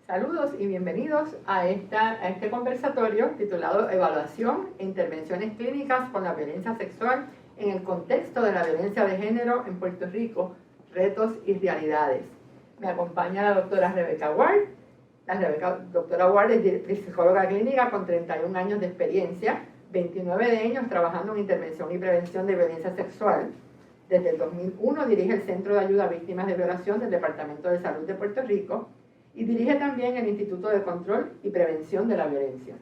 Saludos y bienvenidos a este conversatorio titulado Evaluación e Intervenciones Clínicas con la Violencia Sexual en el contexto de la violencia de género en Puerto Rico, retos y realidades. Me acompaña la doctora Rebecca Ward. La doctora Ward es psicóloga clínica con 31 años de experiencia, 29 de ellos trabajando en intervención y prevención de violencia sexual. Desde el 2001 dirige el Centro de Ayuda a Víctimas de Violación del Departamento de Salud de Puerto Rico y dirige también el Instituto de Control y Prevención de la Violencia.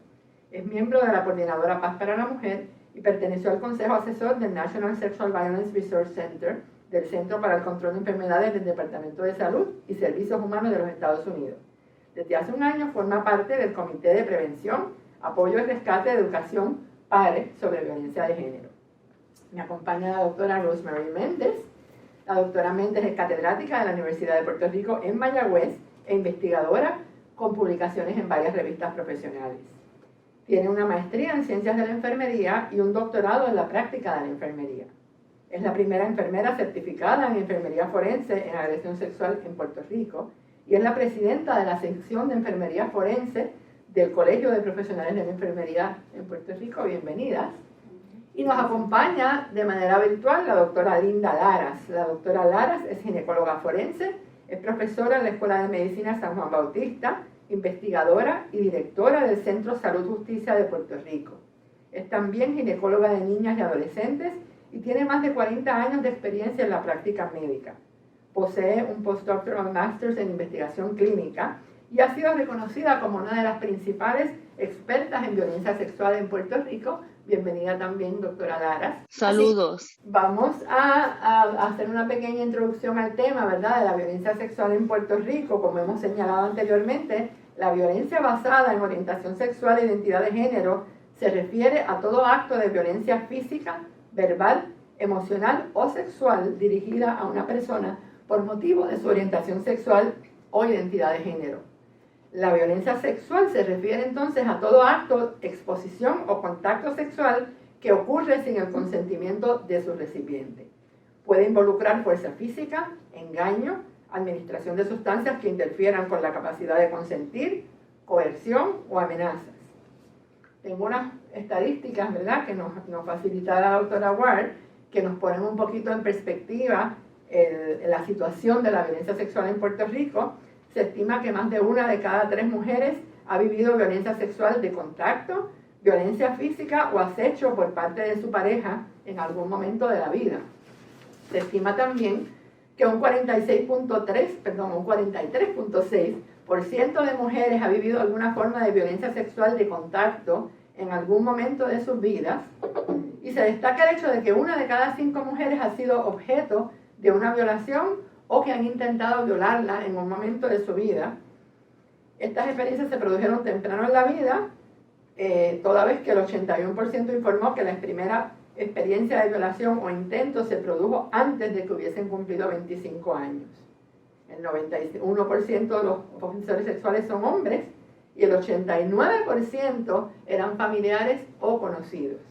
Es miembro de la Coordinadora Paz para la Mujer y perteneció al Consejo Asesor del National Sexual Violence Resource Center del Centro para el Control de Enfermedades del Departamento de Salud y Servicios Humanos de los Estados Unidos. Desde hace un año forma parte del Comité de Prevención, Apoyo y Rescate de Educación PARE sobre Violencia de Género. Me acompaña la doctora Rosemary Méndez. La doctora Méndez es catedrática de la Universidad de Puerto Rico en Mayagüez e investigadora con publicaciones en varias revistas profesionales. Tiene una maestría en Ciencias de la Enfermería y un doctorado en la práctica de la enfermería. Es la primera enfermera certificada en enfermería forense en agresión sexual en Puerto Rico y es la presidenta de la sección de enfermería forense del Colegio de Profesionales de la Enfermería en Puerto Rico. Bienvenidas. Y nos acompaña de manera virtual la doctora Linda Laras. La doctora Laras es ginecóloga forense, es profesora en la Escuela de Medicina San Juan Bautista, investigadora y directora del Centro Salud Justicia de Puerto Rico. Es también ginecóloga de niñas y adolescentes y tiene más de 40 años de experiencia en la práctica médica. Posee un postdoctoral master's en investigación clínica y ha sido reconocida como una de las principales expertas en violencia sexual en Puerto Rico. Bienvenida también, doctora Laras. Saludos. Así, vamos a hacer una pequeña introducción al tema, ¿verdad?, de la violencia sexual en Puerto Rico. Como hemos señalado anteriormente, la violencia basada en orientación sexual e identidad de género se refiere a todo acto de violencia física, verbal, emocional o sexual dirigida a una persona por motivo de su orientación sexual o identidad de género. La violencia sexual se refiere entonces a todo acto, exposición o contacto sexual que ocurre sin el consentimiento de su recipiente. Puede involucrar fuerza física, engaño, administración de sustancias que interfieran con la capacidad de consentir, coerción o amenazas. Tengo unas estadísticas, ¿verdad?, que nos facilita la doctora Ward, que nos ponen un poquito en perspectiva la situación de la violencia sexual en Puerto Rico. Se estima que más de 1 de cada 3 mujeres ha vivido violencia sexual de contacto, violencia física o acecho por parte de su pareja en algún momento de la vida. Se estima también que un 43.6% de mujeres ha vivido alguna forma de violencia sexual de contacto en algún momento de sus vidas. Y se destaca el hecho de que 1 de cada 5 mujeres ha sido objeto de una violación o que han intentado violarla en un momento de su vida. Estas experiencias se produjeron temprano en la vida, toda vez que el 81% informó que la primera experiencia de violación o intento se produjo antes de que hubiesen cumplido 25 años. El 91% de los ofensores sexuales son hombres y el 89% eran familiares o conocidos.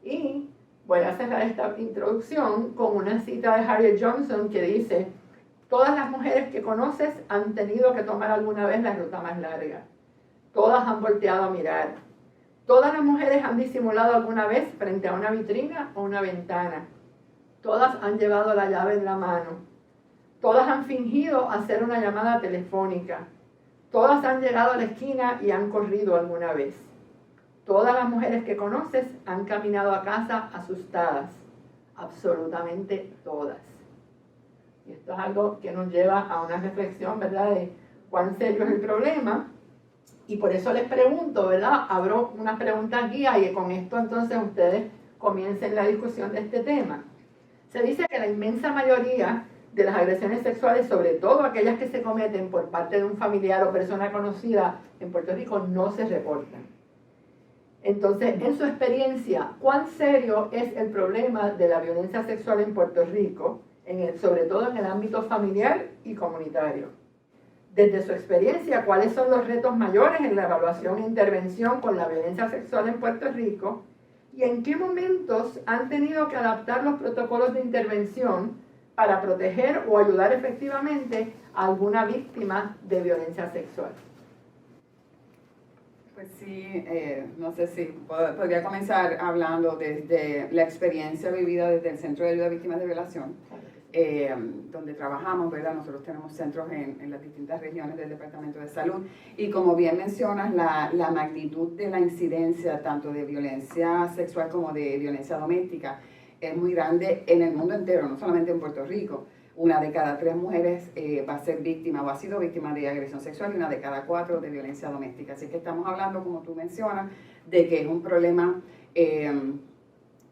Y voy a cerrar esta introducción con una cita de Harriet Johnson que dice: todas las mujeres que conoces han tenido que tomar alguna vez la ruta más larga. Todas han volteado a mirar. Todas las mujeres han disimulado alguna vez frente a una vitrina o una ventana. Todas han llevado la llave en la mano. Todas han fingido hacer una llamada telefónica. Todas han llegado a la esquina y han corrido alguna vez. Todas las mujeres que conoces han caminado a casa asustadas. Absolutamente todas. Y esto es algo que nos lleva a una reflexión, ¿verdad?, de cuán serio es el problema. Y por eso les pregunto, ¿verdad?, abro una pregunta guía y con esto entonces ustedes comiencen la discusión de este tema. Se dice que la inmensa mayoría de las agresiones sexuales, sobre todo aquellas que se cometen por parte de un familiar o persona conocida en Puerto Rico, no se reportan. Entonces, en su experiencia, ¿cuán serio es el problema de la violencia sexual en Puerto Rico, sobre todo en el ámbito familiar y comunitario? Desde su experiencia, ¿cuáles son los retos mayores en la evaluación e intervención con la violencia sexual en Puerto Rico? ¿Y en qué momentos han tenido que adaptar los protocolos de intervención para proteger o ayudar efectivamente a alguna víctima de violencia sexual? Pues sí, no sé si podría comenzar hablando desde la experiencia vivida desde el Centro de Ayuda a Víctimas de Violación, donde trabajamos, ¿verdad? Nosotros tenemos centros en las distintas regiones del Departamento de Salud y como bien mencionas, la magnitud de la incidencia tanto de violencia sexual como de violencia doméstica es muy grande en el mundo entero, no solamente en Puerto Rico. Una de cada 3 mujeres va a ser víctima o ha sido víctima de agresión sexual y una de cada 4 de violencia doméstica. Así que estamos hablando, como tú mencionas, de que es un problema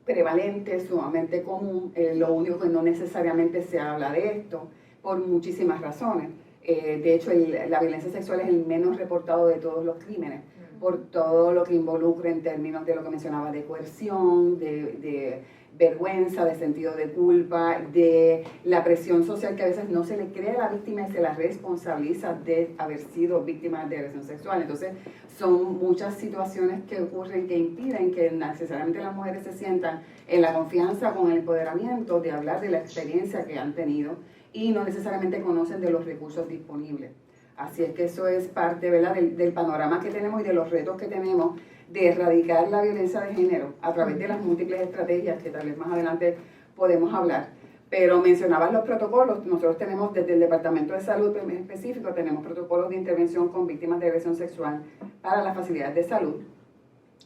prevalente, sumamente común. Lo único que no necesariamente se habla de esto por muchísimas razones. De hecho, la violencia sexual es el menos reportado de todos los crímenes, por todo lo que involucra en términos de lo que mencionaba, de coerción, de vergüenza, de sentido de culpa, de la presión social que a veces no se le cree a la víctima y se la responsabiliza de haber sido víctima de agresión sexual. Entonces, son muchas situaciones que ocurren que impiden que necesariamente las mujeres se sientan en la confianza con el empoderamiento de hablar de la experiencia que han tenido y no necesariamente conocen de los recursos disponibles. Así es que eso es parte, ¿verdad?, del panorama que tenemos y de los retos que tenemos de erradicar la violencia de género a través de las múltiples estrategias que tal vez más adelante podemos hablar. Pero mencionabas los protocolos. Nosotros tenemos desde el Departamento de Salud en específico, tenemos protocolos de intervención con víctimas de agresión sexual para las facilidades de salud.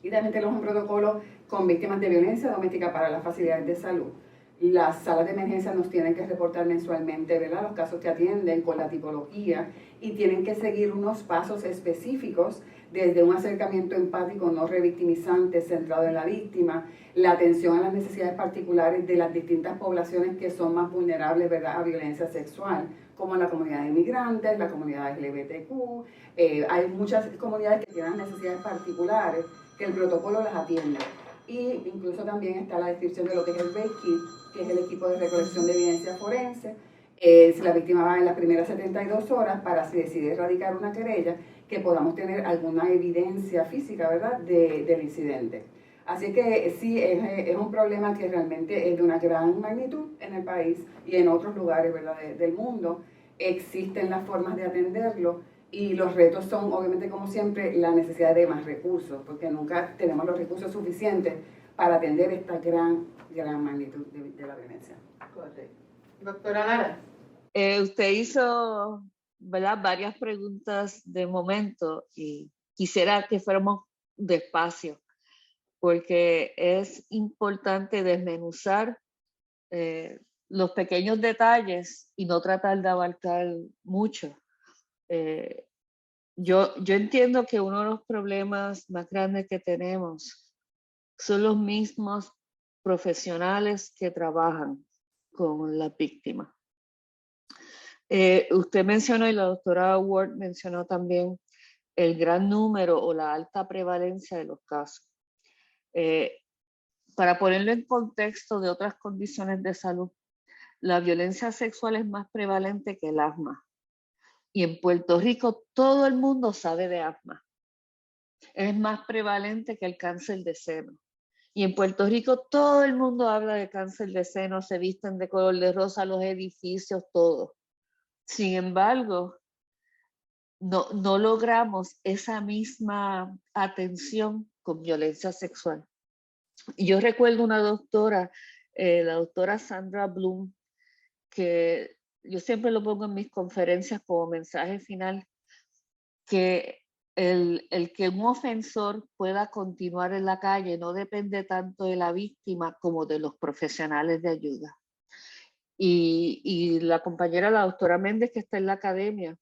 Y también tenemos un protocolo con víctimas de violencia doméstica para las facilidades de salud. Las salas de emergencia nos tienen que reportar mensualmente, ¿verdad?, los casos que atienden con la tipología y tienen que seguir unos pasos específicos desde un acercamiento empático no revictimizante centrado en la víctima, la atención a las necesidades particulares de las distintas poblaciones que son más vulnerables, ¿verdad?, a violencia sexual, como la comunidad de inmigrantes, la comunidad LGBTQ. Hay muchas comunidades que tienen necesidades particulares que el protocolo las atiende. Y incluso también está la descripción de lo que es el Rape Kit, que es el equipo de recolección de evidencia forense. Si la víctima va en las primeras 72 horas para, si decide erradicar una querella, que podamos tener alguna evidencia física, ¿verdad?, del incidente. Así que sí, es un problema que realmente es de una gran magnitud en el país y en otros lugares, ¿verdad?, del mundo. Existen las formas de atenderlo y los retos son, obviamente, como siempre, la necesidad de más recursos, porque nunca tenemos los recursos suficientes para atender esta gran magnitud de la violencia. Correcto. Doctora Lara. Usted hizo, ¿verdad?, varias preguntas de momento y quisiera que fuéramos despacio, porque es importante desmenuzar los pequeños detalles y no tratar de abarcar mucho. Yo entiendo que uno de los problemas más grandes que tenemos son los mismos profesionales que trabajan con las víctimas. Usted mencionó, y la doctora Ward mencionó también, el gran número o la alta prevalencia de los casos. Para ponerlo en contexto de otras condiciones de salud, la violencia sexual es más prevalente que el asma. Y en Puerto Rico todo el mundo sabe de asma. Es más prevalente que el cáncer de seno. Y en Puerto Rico todo el mundo habla de cáncer de seno, se visten de color de rosa los edificios, todo. Sin embargo, no logramos esa misma atención con violencia sexual. Y yo recuerdo una doctora, la doctora Sandra Bloom, que yo siempre lo pongo en mis conferencias como mensaje final, que el que un ofensor pueda continuar en la calle no depende tanto de la víctima como de los profesionales de ayuda. Y la compañera, la doctora Méndez, que está en la academia,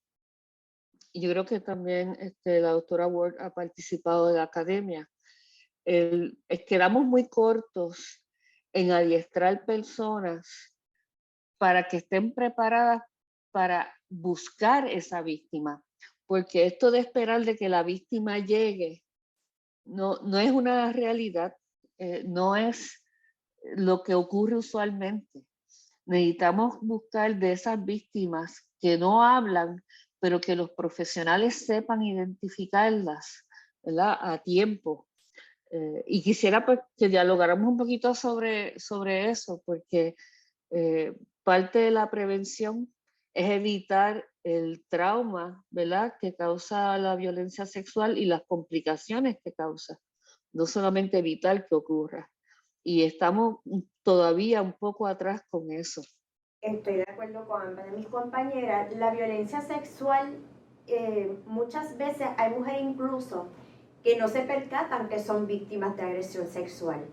y yo creo que también la doctora Ward ha participado de la academia, quedamos muy cortos en adiestrar personas para que estén preparadas para buscar esa víctima, porque esto de esperar de que la víctima llegue no es una realidad, no es lo que ocurre usualmente. Necesitamos buscar de esas víctimas que no hablan, pero que los profesionales sepan identificarlas, ¿verdad?, a tiempo. Y quisiera pues, que dialogáramos un poquito sobre eso, porque parte de la prevención es evitar el trauma, ¿verdad?, que causa la violencia sexual y las complicaciones que causa, no solamente evitar que ocurra. Y estamos todavía un poco atrás con eso. Estoy de acuerdo con ambas de mis compañeras. La violencia sexual, muchas veces hay mujeres incluso que no se percatan que son víctimas de agresión sexual.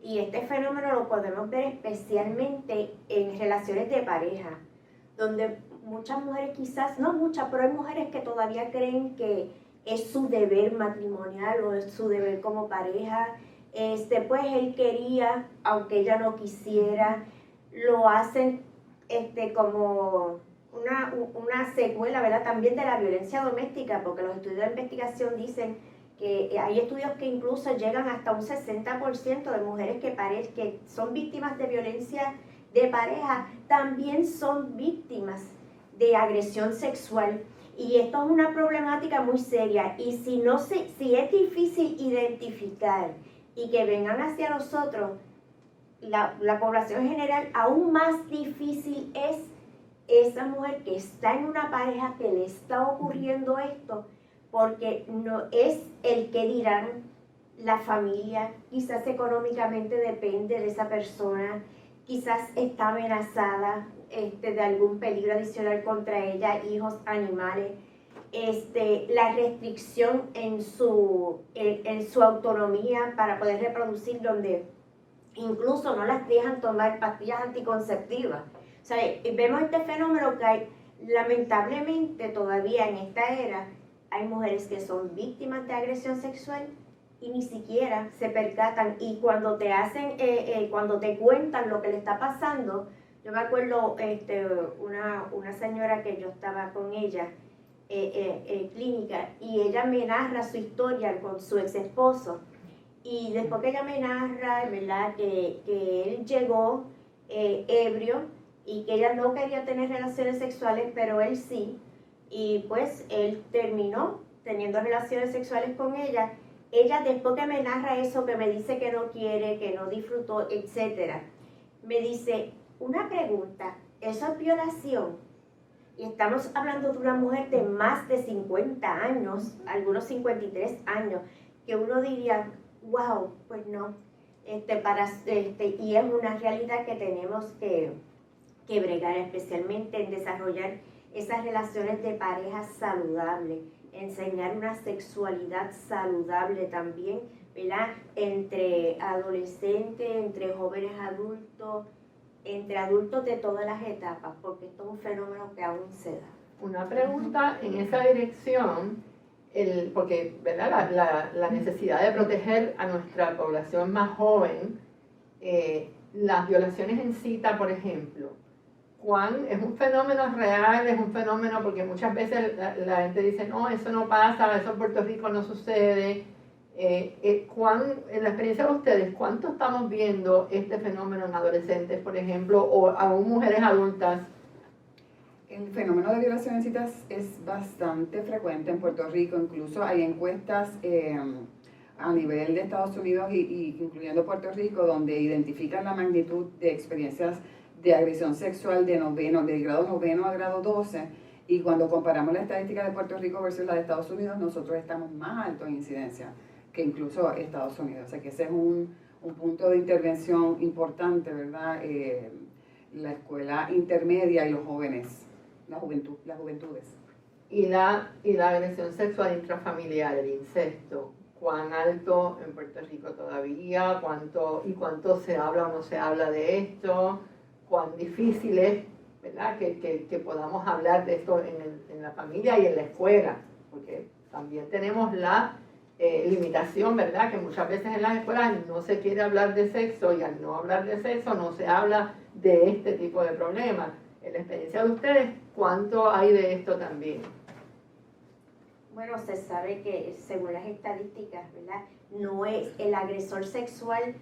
Y este fenómeno lo podemos ver especialmente en relaciones de pareja, donde muchas mujeres, quizás, no muchas, pero hay mujeres que todavía creen que es su deber matrimonial o es su deber como pareja. Pues él quería, aunque ella no quisiera, lo hacen como una secuela, ¿verdad?, también de la violencia doméstica, porque los estudios de investigación dicen que hay estudios que incluso llegan hasta un 60% de mujeres que son víctimas de violencia de pareja, también son víctimas de agresión sexual. Y esto es una problemática muy seria. Y si es difícil identificar y que vengan hacia nosotros, la población en general, aún más difícil es esa mujer que está en una pareja que le está ocurriendo esto, porque no es el que dirán la familia, quizás económicamente depende de esa persona, quizás está amenazada de algún peligro adicional contra ella, hijos, animales, la restricción en su autonomía para poder reproducir, donde incluso no las dejan tomar pastillas anticonceptivas. O sea, vemos este fenómeno que hay, lamentablemente todavía en esta era, hay mujeres que son víctimas de agresión sexual y ni siquiera se percatan. Y cuando te hacen, cuando te cuentan lo que le está pasando, yo me acuerdo una señora que yo estaba con ella en clínica, y ella me narra su historia con su ex esposo. Y después que ella me narra, ¿verdad?, que él llegó ebrio y que ella no quería tener relaciones sexuales, pero él sí. Y pues él terminó teniendo relaciones sexuales con ella. Ella, después que me narra eso, que me dice que no quiere, que no disfrutó, etc., me dice, una pregunta, ¿eso es violación? Y estamos hablando de una mujer de más de 50 años, algunos 53 años, que uno diría, wow, pues no, y es una realidad que tenemos que bregar, especialmente en desarrollar esas relaciones de pareja saludables, enseñar una sexualidad saludable también, ¿verdad?, entre adolescentes, entre jóvenes adultos, entre adultos de todas las etapas, porque esto es un fenómeno que aún se da. Una pregunta en esa dirección, porque, ¿verdad?, la necesidad de proteger a nuestra población más joven, las violaciones en cita, por ejemplo, ¿es un fenómeno real? ¿Es un fenómeno? Porque muchas veces la gente dice, no, eso no pasa, eso en Puerto Rico no sucede. En la experiencia de ustedes, ¿cuánto estamos viendo este fenómeno en adolescentes, por ejemplo, o aún mujeres adultas? El fenómeno de violación en citas es bastante frecuente en Puerto Rico. Incluso hay encuestas a nivel de Estados Unidos y incluyendo Puerto Rico, donde identifican la magnitud de experiencias de agresión sexual de grado 9 a grado 12, y cuando comparamos la estadística de Puerto Rico versus la de Estados Unidos, nosotros estamos más altos en incidencia que incluso Estados Unidos. O sea que ese es un punto de intervención importante, ¿verdad? La escuela intermedia y los jóvenes, las juventudes. Y la agresión sexual intrafamiliar, el incesto, ¿cuán alto en Puerto Rico todavía? ¿Cuánto se habla o no se habla de esto? ¿Cuán difícil es, ¿verdad?, que podamos hablar de esto en la familia y en la escuela? Porque también tenemos la limitación, ¿verdad?, que muchas veces en las escuelas no se quiere hablar de sexo, y al no hablar de sexo no se habla de este tipo de problemas. En la experiencia de ustedes, ¿cuánto hay de esto también? Bueno, se sabe que según las estadísticas, ¿verdad?, no es el agresor sexual,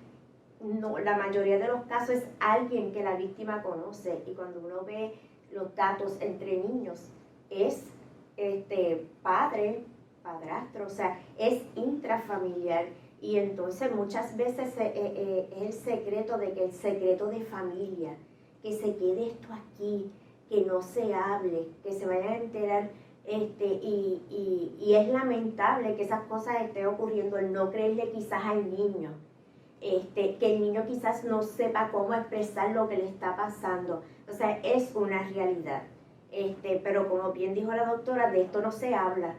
no, la mayoría de los casos es alguien que la víctima conoce, y cuando uno ve los datos entre niños es padre, padrastro, o sea, es intrafamiliar, y entonces muchas veces es el secreto de familia, que se quede esto aquí, que no se hable, que se vayan a enterar, y es lamentable que esas cosas estén ocurriendo, el no creerle quizás al niño, que el niño quizás no sepa cómo expresar lo que le está pasando. O sea, es una realidad. Pero como bien dijo la doctora, de esto no se habla.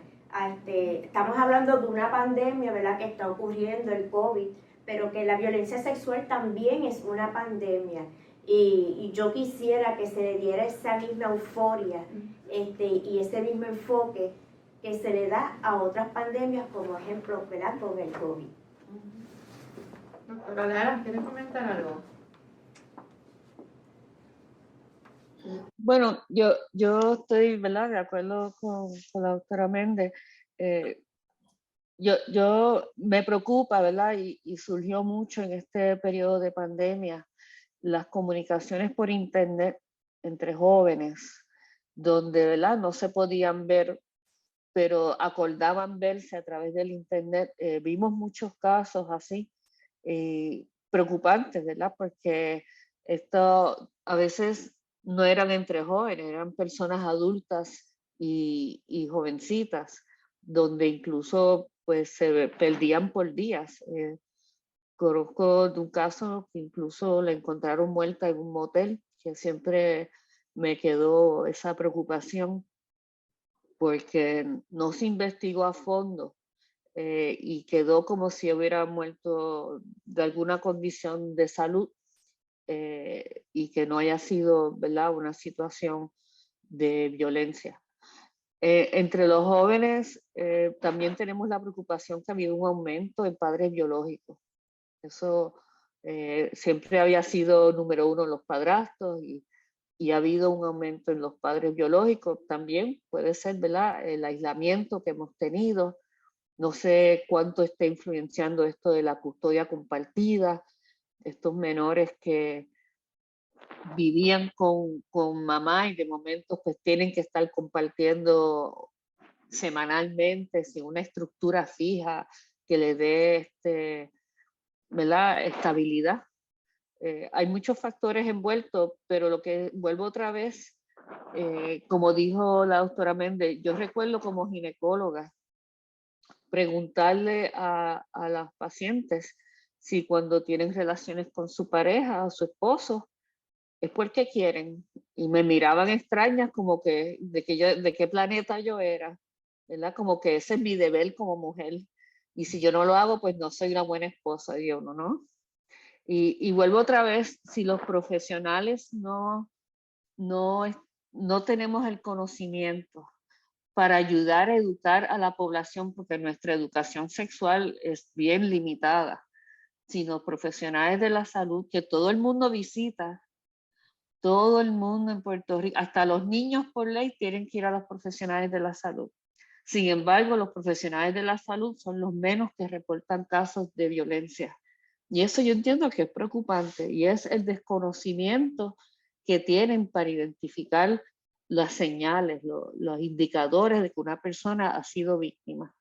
Estamos hablando de una pandemia, ¿verdad?, que está ocurriendo, el COVID, pero que la violencia sexual también es una pandemia. Y yo quisiera que se le diera esa misma euforia y ese mismo enfoque que se le da a otras pandemias, como ejemplo, ¿verdad?, con el COVID. Doctora Lara, ¿quiere comentar algo? Bueno, yo estoy, ¿verdad?, de acuerdo con la doctora Méndez. Yo me preocupa, ¿verdad? Y surgió mucho en este periodo de pandemia las comunicaciones por internet entre jóvenes, donde, ¿verdad?, no se podían ver, pero acordaban verse a través del internet. Vimos muchos casos así, preocupantes, ¿verdad? Porque esto a veces no eran entre jóvenes, eran personas adultas y jovencitas, donde incluso pues se perdían por días. Conozco de un caso que incluso la encontraron muerta en un motel, que siempre me quedó esa preocupación porque no se investigó a fondo, y quedó como si hubiera muerto de alguna condición de salud, y que no haya sido, ¿verdad?, una situación de violencia. Entre los jóvenes también tenemos la preocupación que ha habido un aumento en padres biológicos. Eso siempre había sido número uno los padrastros y ha habido un aumento en los padres biológicos. También puede ser, ¿verdad?, el aislamiento que hemos tenido. No sé cuánto está influenciando esto de la custodia compartida, estos menores que vivían con mamá y de momento pues tienen que estar compartiendo semanalmente sin una estructura fija que le dé ¿verdad?, estabilidad. Hay muchos factores envueltos, pero lo que vuelvo otra vez, como dijo la doctora Méndez, yo recuerdo como ginecóloga preguntarle a las pacientes si cuando tienen relaciones con su pareja o su esposo es porque quieren, y me miraban extrañas como que de qué planeta yo era, ¿verdad? Como que ese es mi deber como mujer, y si yo no lo hago, pues no soy una buena esposa, y yo no. Y vuelvo otra vez, si los profesionales no, no tenemos el conocimiento para ayudar a educar a la población, porque nuestra educación sexual es bien limitada, sino profesionales de la salud que todo el mundo visita, todo el mundo en Puerto Rico, hasta los niños por ley tienen que ir a los profesionales de la salud. Sin embargo, los profesionales de la salud son los menos que reportan casos de violencia. Y eso yo entiendo que es preocupante, y es el desconocimiento que tienen para identificar las señales, los indicadores de que una persona ha sido víctima.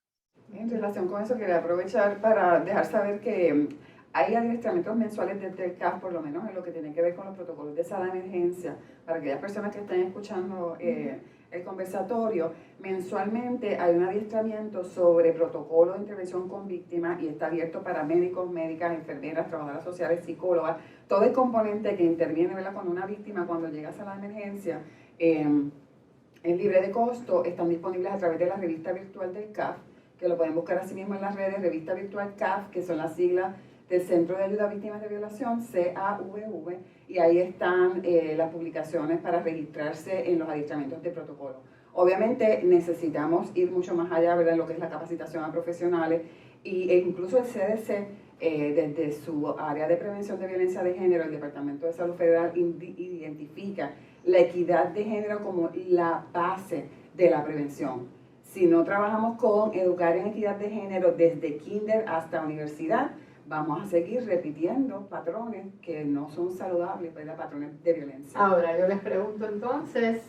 En relación con eso, quería aprovechar para dejar saber que hay adiestramientos mensuales desde el CAF, por lo menos en lo que tiene que ver con los protocolos de sala de emergencia, para aquellas personas que estén escuchando el conversatorio. Mensualmente hay un adiestramiento sobre protocolo de intervención con víctimas y está abierto para médicos, médicas, enfermeras, trabajadoras sociales, psicólogas, todo el componente que interviene, ¿verdad?, con una víctima cuando llega a sala de emergencia. Es libre de costo, están disponibles a través de la revista virtual del CAF, que lo pueden buscar así mismo en las redes, revista virtual CAF, que son las siglas del Centro de Ayuda a Víctimas de Violación, CAVV, y ahí están las publicaciones para registrarse en los adiestramientos de protocolo. Obviamente necesitamos ir mucho más allá, ¿verdad?, en lo que es la capacitación a profesionales, e incluso el CDC, desde su área de prevención de violencia de género, el Departamento de Salud Federal identifica la equidad de género como la base de la prevención. Si no trabajamos con educar en equidad de género desde kinder hasta universidad, vamos a seguir repitiendo patrones que no son saludables, ¿verdad?, patrones de violencia. Ahora, yo les pregunto entonces,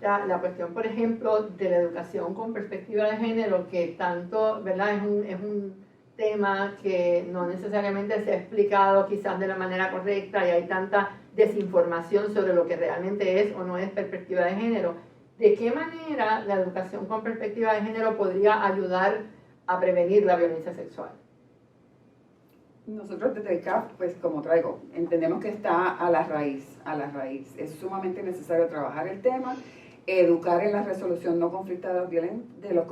la cuestión, por ejemplo, de la educación con perspectiva de género, que tanto, ¿verdad?, es un tema que no necesariamente se ha explicado quizás de la manera correcta y hay tanta desinformación sobre lo que realmente es o no es perspectiva de género. ¿De qué manera la educación con perspectiva de género podría ayudar a prevenir la violencia sexual? Nosotros desde el CAF, pues como traigo, entendemos que está a la raíz. Es sumamente necesario trabajar el tema, educar en la resolución no conflictiva de los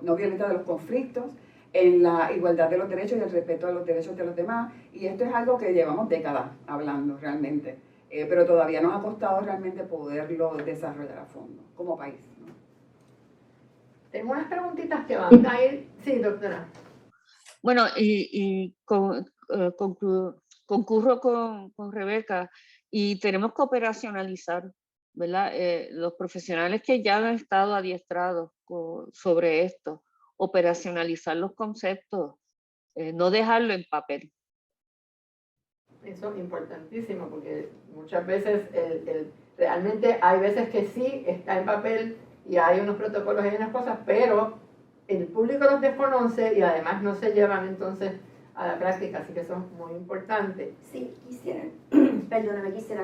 no violenta de los conflictos, en la igualdad de los derechos y el respeto a los derechos de los demás. Y esto es algo que llevamos décadas hablando realmente, pero todavía nos ha costado realmente poderlo desarrollar a fondo como país, ¿no? Tengo unas preguntitas que van a ir. Sí, doctora. Bueno, concurro con Rebeca y tenemos que operacionalizar, ¿verdad? Los profesionales que ya han estado adiestrados sobre esto, operacionalizar los conceptos, no dejarlo en papel. Eso es importantísimo porque muchas veces realmente hay veces que sí está en papel y hay unos protocolos y unas cosas, pero el público los desconoce y además no se llevan entonces a la práctica, así que eso es muy importante. Sí, quisiera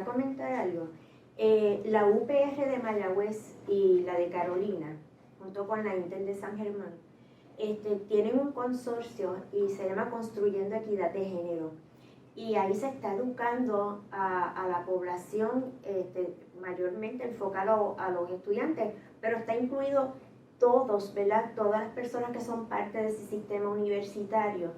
comentar algo. La UPR de Mayagüez y la de Carolina, junto con la Intel de San Germán, tienen un consorcio y se llama Construyendo Equidad de Género. Y ahí se está educando a la población, mayormente enfocado a los estudiantes, pero está incluido todos, ¿verdad? Todas las personas que son parte de ese sistema universitario,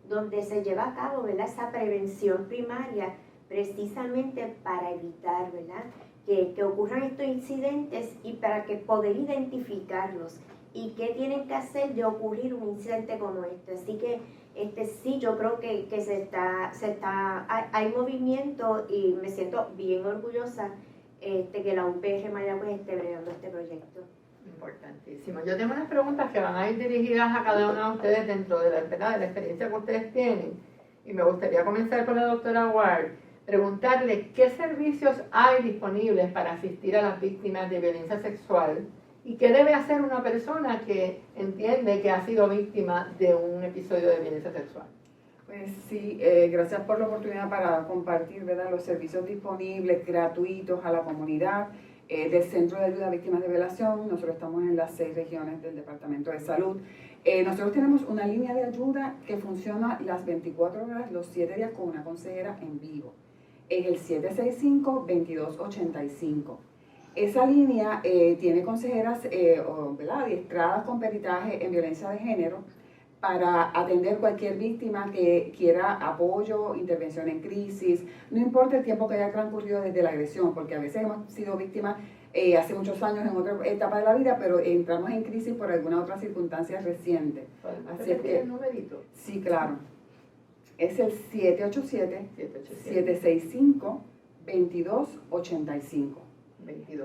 donde se lleva a cabo, ¿verdad?, esa prevención primaria, precisamente para evitar, ¿verdad?, que ocurran estos incidentes y para que poder identificarlos y qué tienen que hacer de ocurrir un incidente como este. Así que sí, yo creo que hay movimiento y me siento bien orgullosa que la UPR Mayagüez esté bregando este proyecto. Importantísimo. Yo tengo unas preguntas que van a ir dirigidas a cada uno de ustedes dentro de la experiencia que ustedes tienen. Y me gustaría comenzar con la doctora Ward, preguntarle qué servicios hay disponibles para asistir a las víctimas de violencia sexual y qué debe hacer una persona que entiende que ha sido víctima de un episodio de violencia sexual. Pues sí, gracias por la oportunidad para compartir, ¿verdad?, los servicios disponibles, gratuitos a la comunidad del Centro de Ayuda a Víctimas de Violación. Nosotros estamos en las 6 regiones del Departamento de Salud. Nosotros tenemos una línea de ayuda que funciona las 24 horas, los 7 días con una consejera en vivo. Es el 765-2285. Esa línea tiene consejeras ¿verdad?, adiestradas con peritaje en violencia de género para atender cualquier víctima que quiera apoyo, intervención en crisis, no importa el tiempo que haya transcurrido desde la agresión, porque a veces hemos sido víctimas hace muchos años en otra etapa de la vida, pero entramos en crisis por alguna otra circunstancia reciente. Así es que el numerito. Sí, claro. Es el 787-765-2285.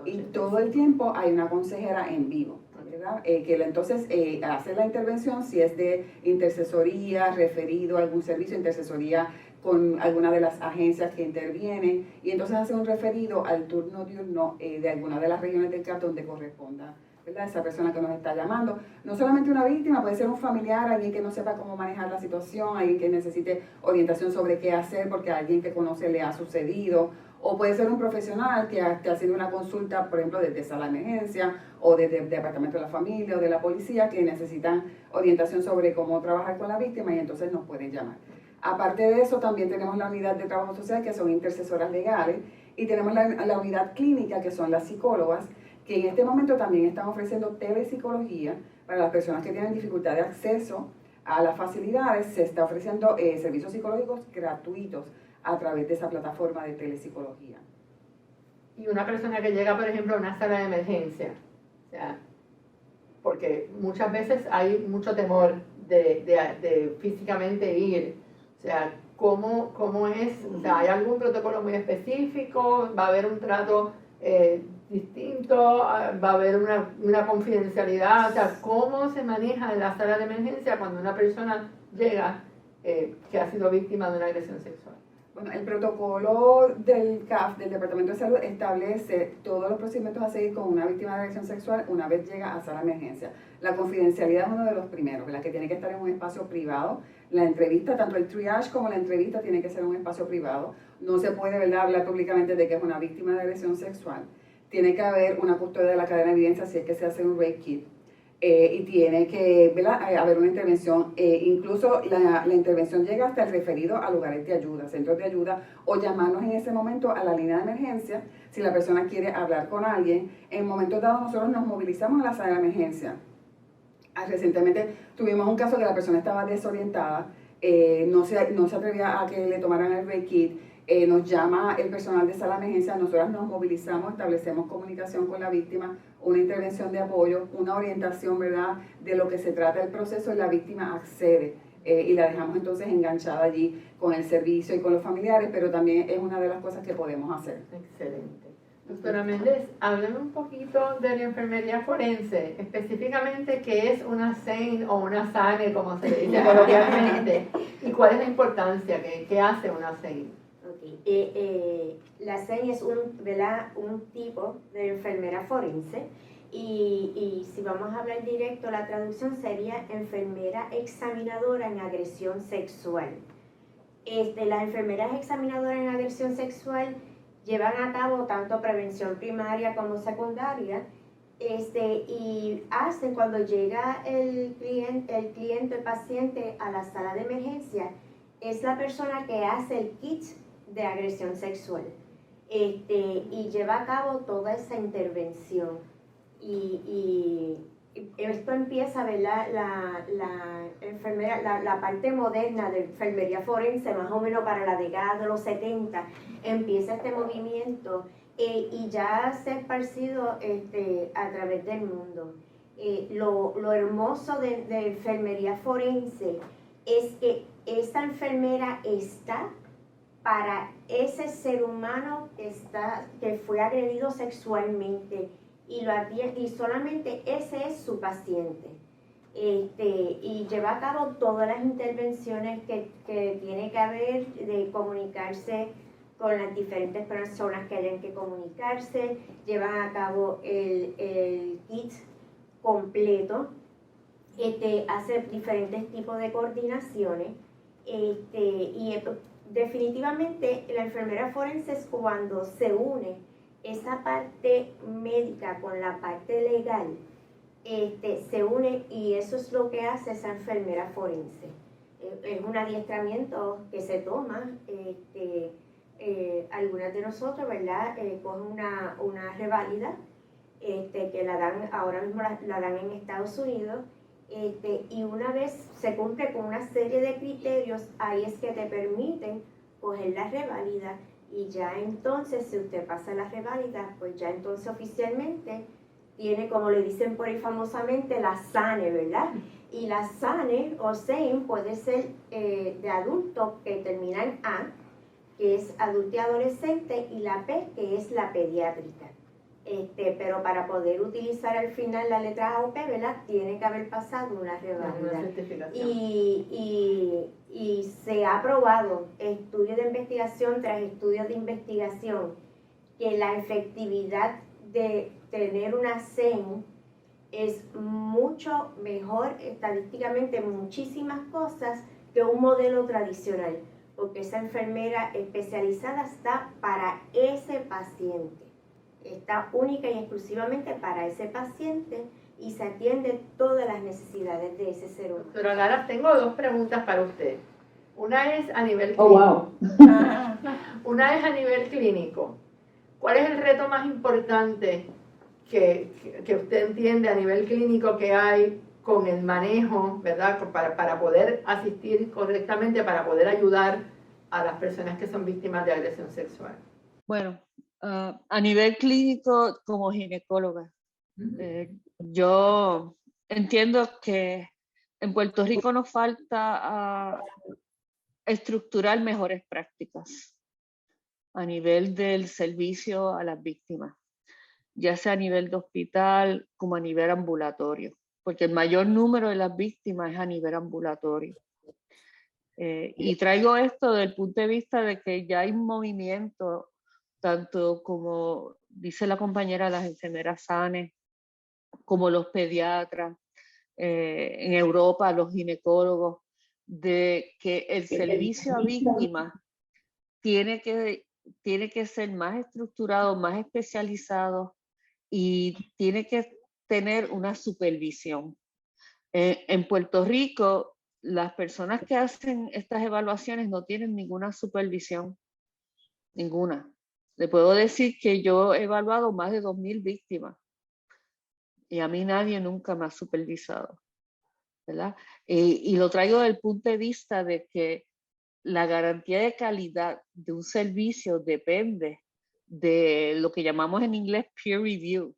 Y todo el tiempo hay una consejera en vivo, ¿verdad? Que entonces hace la intervención si es de intercesoría, referido a algún servicio de intercesoría con alguna de las agencias que intervienen, y entonces hace un referido al turno diurno de alguna de las regiones del CAP donde corresponda, ¿verdad?, esa persona que nos está llamando. No solamente una víctima, puede ser un familiar, alguien que no sepa cómo manejar la situación, alguien que necesite orientación sobre qué hacer porque a alguien que conoce le ha sucedido, o puede ser un profesional que ha haciendo una consulta, por ejemplo, desde sala de emergencia o desde el departamento de la familia o de la policía, que necesitan orientación sobre cómo trabajar con la víctima y entonces nos pueden llamar. Aparte de eso, también tenemos la unidad de trabajo social, que son intercesoras legales, y tenemos la unidad clínica, que son las psicólogas, que en este momento también están ofreciendo telepsicología para las personas que tienen dificultad de acceso a las facilidades. Se está ofreciendo servicios psicológicos gratuitos a través de esa plataforma de telepsicología. Y una persona que llega, por ejemplo, a una sala de emergencia, o sea, porque muchas veces hay mucho temor de físicamente ir, o sea, ¿cómo es? O sea, ¿hay algún protocolo muy específico? ¿Va a haber un trato distinto? ¿Va a haber una confidencialidad? O sea, ¿cómo se maneja en la sala de emergencia cuando una persona llega que ha sido víctima de una agresión sexual? Bueno, el protocolo del CAF, del Departamento de Salud, establece todos los procedimientos a seguir con una víctima de agresión sexual una vez llega a sala de emergencia. La confidencialidad es uno de los primeros, ¿verdad? Que tiene que estar en un espacio privado. La entrevista, tanto el triage como la entrevista, tiene que ser en un espacio privado. No se puede, ¿verdad?, hablar públicamente de que es una víctima de agresión sexual. Tiene que haber una custodia de la cadena de evidencia si es que se hace un rape kit. Y tiene que, ¿verdad?, haber una intervención, incluso la intervención llega hasta el referido a lugares de ayuda, centros de ayuda, o llamarnos en ese momento a la línea de emergencia si la persona quiere hablar con alguien. En momentos dados nosotros nos movilizamos a la sala de emergencia. Recientemente tuvimos un caso que la persona estaba desorientada, no se atrevía a que le tomaran el rape kit. Nos llama el personal de sala de emergencia, nosotras nos movilizamos, establecemos comunicación con la víctima, una intervención de apoyo, una orientación, ¿verdad?, de lo que se trata el proceso, y la víctima accede y la dejamos entonces enganchada allí con el servicio y con los familiares, pero también es una de las cosas que podemos hacer. Excelente. Doctora Méndez, háblame un poquito de la enfermería forense, específicamente qué es una SANE o una SANE, como se dice coloquialmente, y cuál es la importancia, qué hace una SANE. Okay. La SANE es un tipo de enfermera forense y si vamos a hablar directo, la traducción sería enfermera examinadora en agresión sexual. Las enfermeras examinadoras en agresión sexual llevan a cabo tanto prevención primaria como secundaria, y hacen cuando llega el paciente a la sala de emergencia, es la persona que hace el kit de agresión sexual, y lleva a cabo toda esa intervención. Y esto empieza, ¿verdad?, la parte moderna de enfermería forense, más o menos para la década de los 70, empieza este movimiento y ya se ha esparcido a través del mundo. Lo hermoso de enfermería forense es que esta enfermera está para ese ser humano que fue agredido sexualmente y solamente ese es su paciente. Y lleva a cabo todas las intervenciones que tiene que haber, de comunicarse con las diferentes personas que hayan que comunicarse, llevan a cabo el kit completo, hace diferentes tipos de coordinaciones, definitivamente la enfermera forense es cuando se une esa parte médica con la parte legal, se une, y eso es lo que hace esa enfermera forense. Es un adiestramiento que se toma, algunas de nosotros, ¿verdad?, cogen una reválida, que la dan, ahora mismo la dan en Estados Unidos, y una vez se cumple con una serie de criterios, ahí es que te permiten coger la reválida, y ya entonces, si usted pasa la reválida, pues ya entonces oficialmente tiene, como le dicen por ahí famosamente, la SANE, ¿verdad? Y la SANE o SANE puede ser de adultos que terminan A, que es adulto y adolescente, y la P, que es la pediátrica. Pero para poder utilizar al final la letra A o P, ¿verdad?, tiene que haber pasado una reválida. Y se ha probado, estudio de investigación tras estudios de investigación, que la efectividad de tener una SANE es mucho mejor estadísticamente, muchísimas cosas, que un modelo tradicional, porque esa enfermera especializada está para ese paciente. Está única y exclusivamente para ese paciente y se atiende todas las necesidades de ese ser humano. Doctora Lara, tengo dos preguntas para usted. Una es a nivel clínico. Una es a nivel clínico. ¿Cuál es el reto más importante que usted entiende a nivel clínico que hay con el manejo, ¿verdad?, para poder asistir correctamente, para poder ayudar a las personas que son víctimas de agresión sexual? Bueno, a nivel clínico, como ginecóloga, yo entiendo que en Puerto Rico nos falta estructurar mejores prácticas a nivel del servicio a las víctimas, ya sea a nivel de hospital como a nivel ambulatorio, porque el mayor número de las víctimas es a nivel ambulatorio. Y traigo esto desde el punto de vista de que ya hay un movimiento, tanto como dice la compañera, las enfermeras SANE, como los pediatras, en Europa, los ginecólogos, de que el servicio a víctimas tiene que ser más estructurado, más especializado y tiene que tener una supervisión. En Puerto Rico, las personas que hacen estas evaluaciones no tienen ninguna supervisión, ninguna. Le puedo decir que yo he evaluado más de 2.000 víctimas y a mí nadie nunca me ha supervisado, ¿verdad? Y lo traigo desde el punto de vista de que la garantía de calidad de un servicio depende de lo que llamamos en inglés peer review.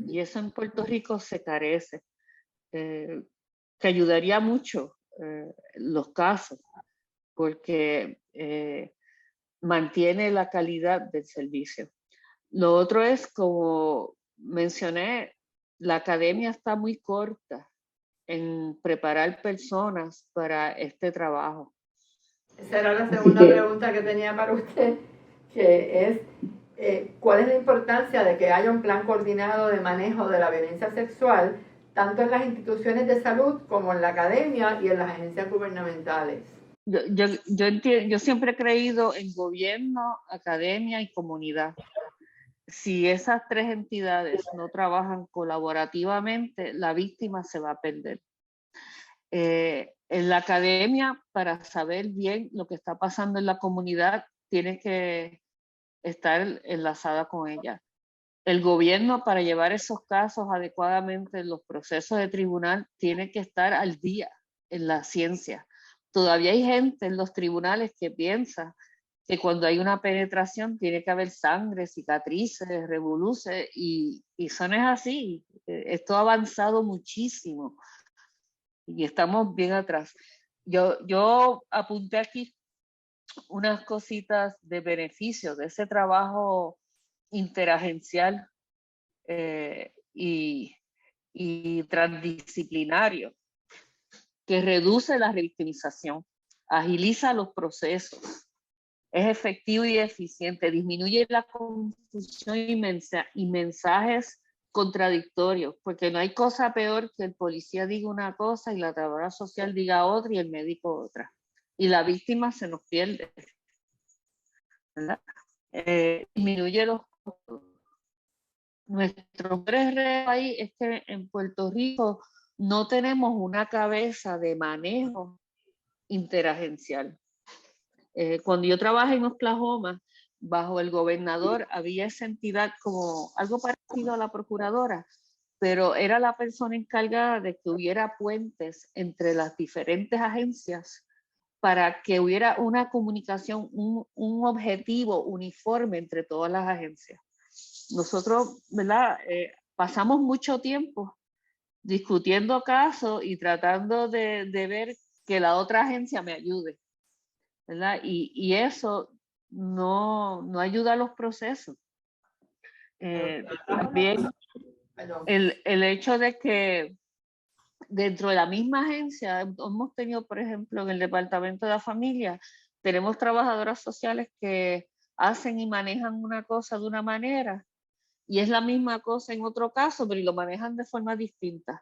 Y eso en Puerto Rico se carece, que ayudaría mucho los casos, porque mantiene la calidad del servicio. Lo otro es, como mencioné, la academia está muy corta en preparar personas para este trabajo. Esa era la segunda pregunta que tenía para usted, que es ¿cuál es la importancia de que haya un plan coordinado de manejo de la violencia sexual, tanto en las instituciones de salud como en la academia y en las agencias gubernamentales? Yo siempre he creído en gobierno, academia y comunidad. Si esas tres entidades no trabajan colaborativamente, la víctima se va a perder. En la academia, para saber bien lo que está pasando en la comunidad, tiene que estar enlazada con ella. El gobierno, para llevar esos casos adecuadamente en los procesos de tribunal, tiene que estar al día en la ciencia. Todavía hay gente en los tribunales que piensa que cuando hay una penetración tiene que haber sangre, cicatrices, revoluces, y eso no es así. Esto ha avanzado muchísimo y estamos bien atrás. Yo apunté aquí unas cositas de beneficio de ese trabajo interagencial y transdisciplinario, que reduce la revictimización, agiliza los procesos, es efectivo y eficiente, disminuye la confusión y mensajes contradictorios, porque no hay cosa peor que el policía diga una cosa y la trabajadora social diga otra y el médico otra. Y la víctima se nos pierde, ¿verdad? Disminuye los costos. Nuestro reto ahí es que en Puerto Rico no tenemos una cabeza de manejo interagencial. Cuando yo trabajé en Oklahoma, bajo el gobernador, había esa entidad como algo parecido a la procuradora, pero era la persona encargada de que hubiera puentes entre las diferentes agencias para que hubiera una comunicación, un objetivo uniforme entre todas las agencias. Nosotros, ¿verdad? Pasamos mucho tiempo discutiendo casos y tratando de ver que la otra agencia me ayude, ¿verdad? Y eso no ayuda a los procesos. También el hecho de que dentro de la misma agencia hemos tenido, por ejemplo, en el Departamento de la Familia, tenemos trabajadoras sociales que hacen y manejan una cosa de una manera y es la misma cosa en otro caso, pero lo manejan de forma distinta.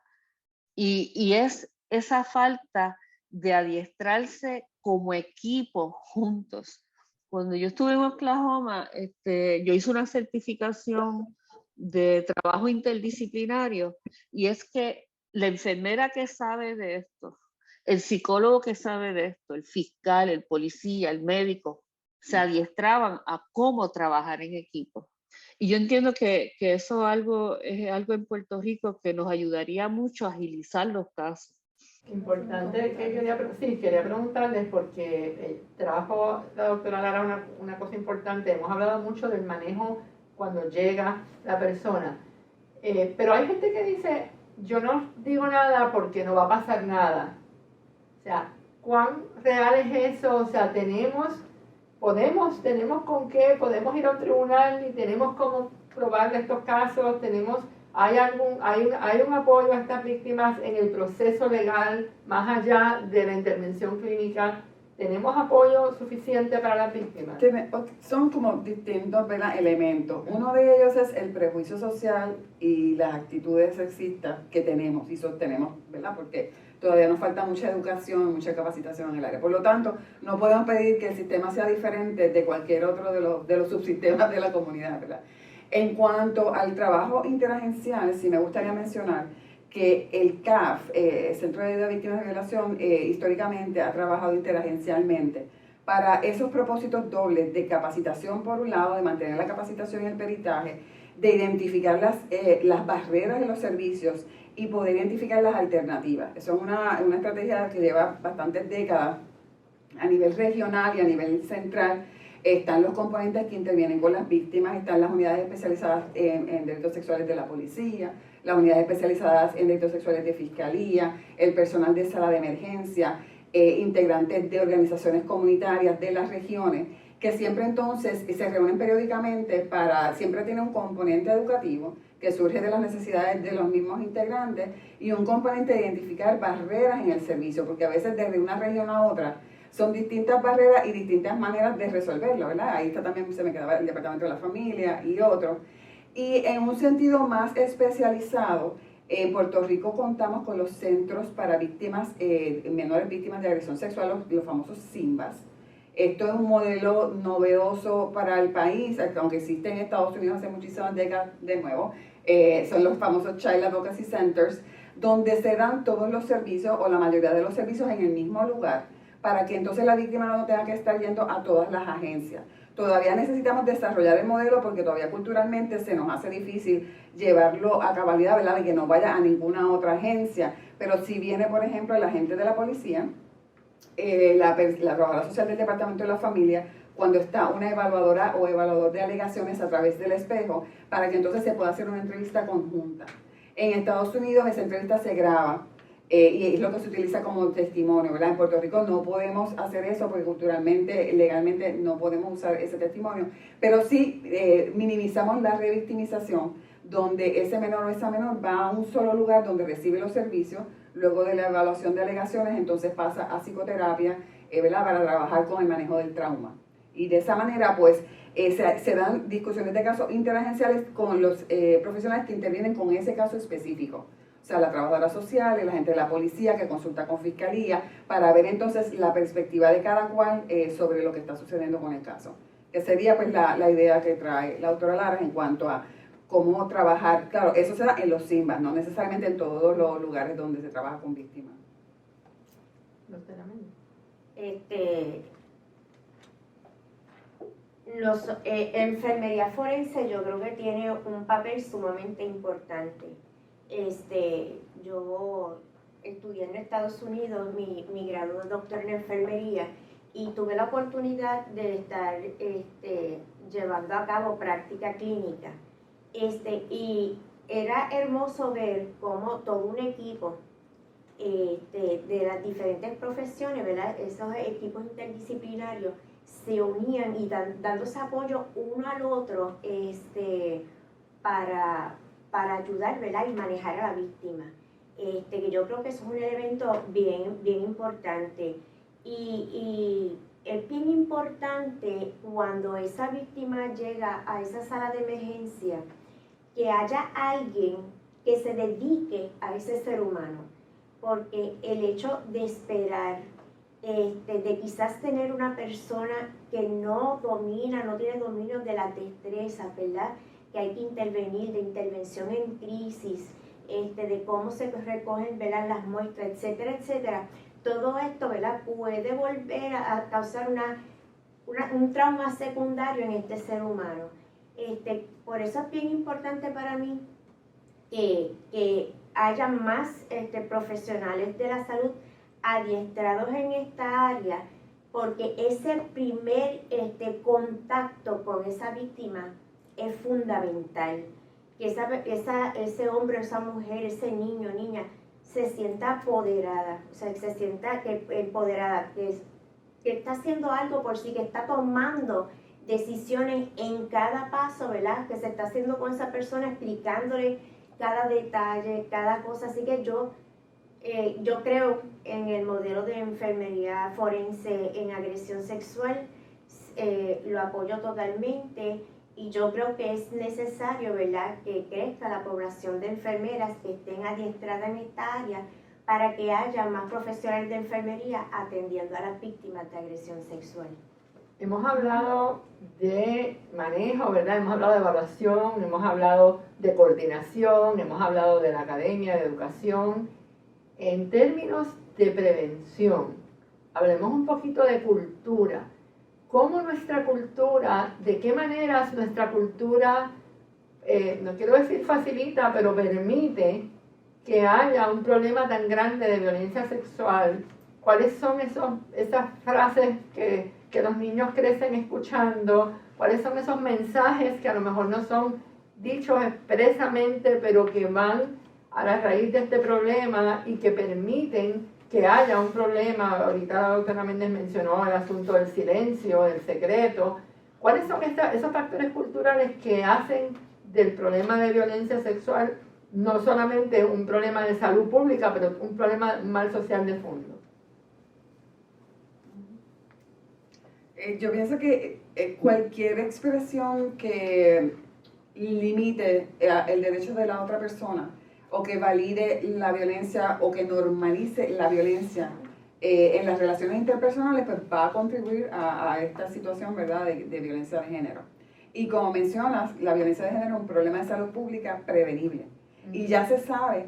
Y es esa falta de adiestrarse como equipo juntos. Cuando yo estuve en Oklahoma, yo hice una certificación de trabajo interdisciplinario y es que la enfermera que sabe de esto, el psicólogo que sabe de esto, el fiscal, el policía, el médico, se adiestraban a cómo trabajar en equipo. Y yo entiendo que eso es algo en Puerto Rico que nos ayudaría mucho a agilizar los casos. Importante que quería preguntarles porque el trabajo de la doctora Lara una cosa importante. Hemos hablado mucho del manejo cuando llega la persona, pero hay gente que dice, yo no digo nada porque no va a pasar nada. O sea, ¿cuán real es eso? O sea, tenemos con qué, podemos ir a un tribunal y tenemos cómo probar estos casos, tenemos ¿Hay un apoyo a estas víctimas en el proceso legal más allá de la intervención clínica? ¿Tenemos apoyo suficiente para las víctimas? Son como distintos, ¿verdad?, elementos. Uno de ellos es el prejuicio social y las actitudes sexistas que tenemos y sostenemos, ¿verdad? Porque todavía nos falta mucha educación, mucha capacitación en el área. Por lo tanto, no podemos pedir que el sistema sea diferente de cualquier otro de los subsistemas de la comunidad, ¿verdad? En cuanto al trabajo interagencial, sí me gustaría mencionar que el CAF, Centro de Ayuda a Víctimas de Violación, históricamente ha trabajado interagencialmente para esos propósitos dobles de capacitación por un lado, de mantener la capacitación y el peritaje, de identificar las barreras de los servicios y poder identificar las alternativas. Eso es una estrategia que lleva bastantes décadas a nivel regional y a nivel central. Están los componentes que intervienen con las víctimas, están las unidades especializadas en delitos sexuales de la policía, las unidades especializadas en delitos sexuales de fiscalía, el personal de sala de emergencia, integrantes de organizaciones comunitarias de las regiones, que siempre entonces se reúnen periódicamente siempre tiene un componente educativo que surge de las necesidades de los mismos integrantes y un componente de identificar barreras en el servicio, porque a veces desde una región a otra son distintas barreras y distintas maneras de resolverlo, ¿verdad? Ahí está también, se me quedaba el Departamento de la Familia y otros. Y en un sentido más especializado, en Puerto Rico contamos con los centros para víctimas, menores víctimas de agresión sexual, los famosos CIMBAS. Esto es un modelo novedoso para el país, aunque existe en Estados Unidos hace muchísimas décadas de nuevo. Son los famosos Child Advocacy Centers, donde se dan todos los servicios o la mayoría de los servicios en el mismo lugar, para que entonces la víctima no tenga que estar yendo a todas las agencias. Todavía necesitamos desarrollar el modelo porque todavía culturalmente se nos hace difícil llevarlo a cabalidad, ¿verdad?, de que no vaya a ninguna otra agencia. Pero si viene, por ejemplo, el agente de la policía, la trabajadora social del Departamento de la Familia, cuando está una evaluadora o evaluador de alegaciones a través del espejo, para que entonces se pueda hacer una entrevista conjunta. En Estados Unidos esa entrevista se graba, y es lo que se utiliza como testimonio, ¿verdad? En Puerto Rico no podemos hacer eso porque culturalmente, legalmente no podemos usar ese testimonio, pero sí minimizamos la revictimización, donde ese menor o esa menor va a un solo lugar donde recibe los servicios, luego de la evaluación de alegaciones, entonces pasa a psicoterapia, ¿verdad?, para trabajar con el manejo del trauma. Y de esa manera, pues, se dan discusiones de casos interagenciales con los profesionales que intervienen con ese caso específico. O sea, la trabajadora social, el agente de la policía que consulta con fiscalía, para ver entonces la perspectiva de cada cual sobre lo que está sucediendo con el caso. Que sería pues la idea que trae la doctora Lara en cuanto a cómo trabajar. Claro, eso se da en los CIMBAS, no necesariamente en todos los lugares donde se trabaja con víctimas. Doctora Méndez. Enfermería forense yo creo que tiene un papel sumamente importante. Yo estudié en Estados Unidos, mi grado de doctor en enfermería, y tuve la oportunidad de estar llevando a cabo práctica clínica. Y era hermoso ver cómo todo un equipo de las diferentes profesiones, ¿verdad?, esos equipos interdisciplinarios se unían y dándose apoyo uno al otro para ayudar, ¿verdad?, y manejar a la víctima. Que yo creo que eso es un elemento bien importante. Y es bien importante cuando esa víctima llega a esa sala de emergencia, que haya alguien que se dedique a ese ser humano. Porque el hecho de esperar, de quizás tener una persona que no tiene dominio de las destrezas, ¿verdad?, que hay que intervenir, de intervención en crisis, de cómo se recogen, ¿verdad?, las muestras, etcétera, etcétera. Todo esto, ¿verdad?, puede volver a causar un trauma secundario en este ser humano. Por eso es bien importante para mí que haya más profesionales de la salud adiestrados en esta área, porque ese primer contacto con esa víctima es fundamental. Que ese hombre, esa mujer, ese niño, niña, se sienta apoderada, o sea, que se sienta empoderada, que está haciendo algo por sí, que está tomando decisiones en cada paso, ¿verdad?, que se está haciendo con esa persona, explicándole cada detalle, cada cosa. Así que yo creo en el modelo de enfermería forense en agresión sexual, lo apoyo totalmente y yo creo que es necesario, ¿verdad?, que crezca la población de enfermeras que estén adiestradas en esta área para que haya más profesionales de enfermería atendiendo a las víctimas de agresión sexual. Hemos hablado de manejo, ¿verdad? Hemos hablado de evaluación, hemos hablado de coordinación, hemos hablado de la academia, de educación. En términos de prevención, hablemos un poquito de cultura. ¿Cómo nuestra cultura, de qué maneras nuestra cultura, no quiero decir facilita, pero permite que haya un problema tan grande de violencia sexual? ¿Cuáles son esas frases que los niños crecen escuchando? ¿Cuáles son esos mensajes que a lo mejor no son dichos expresamente, pero que van a la raíz de este problema y que permiten que haya un problema? Ahorita la doctora Méndez mencionó el asunto del silencio, del secreto. ¿Cuáles son esos factores culturales que hacen del problema de violencia sexual no solamente un problema de salud pública, pero un problema mal social de fondo? Yo pienso que cualquier expresión que limite el derecho de la otra persona o que valide la violencia o que normalice la violencia en las relaciones interpersonales, pues va a contribuir a esta situación, ¿verdad?, de violencia de género. Y como mencionas, la violencia de género es un problema de salud pública prevenible. Y ya se sabe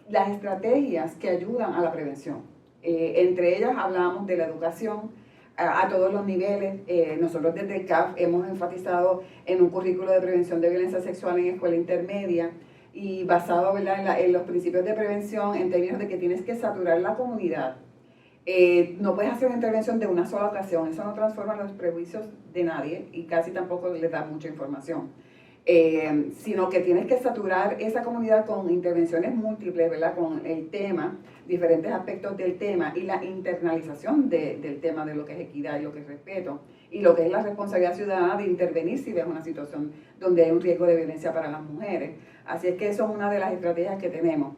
las estrategias que ayudan a la prevención. Entre ellas hablábamos de la educación a todos los niveles. Nosotros desde el CAF hemos enfatizado en un currículo de prevención de violencia sexual en escuela intermedia y basado, ¿verdad?, en los principios de prevención en términos de que tienes que saturar la comunidad. No puedes hacer una intervención de una sola ocasión, eso no transforma los prejuicios de nadie y casi tampoco le da mucha información. Sino que tienes que saturar esa comunidad con intervenciones múltiples, ¿verdad?, con el tema, diferentes aspectos del tema y la internalización del tema de lo que es equidad y lo que es respeto y lo que es la responsabilidad ciudadana de intervenir si ves una situación donde hay un riesgo de violencia para las mujeres. Así es que eso es una de las estrategias que tenemos.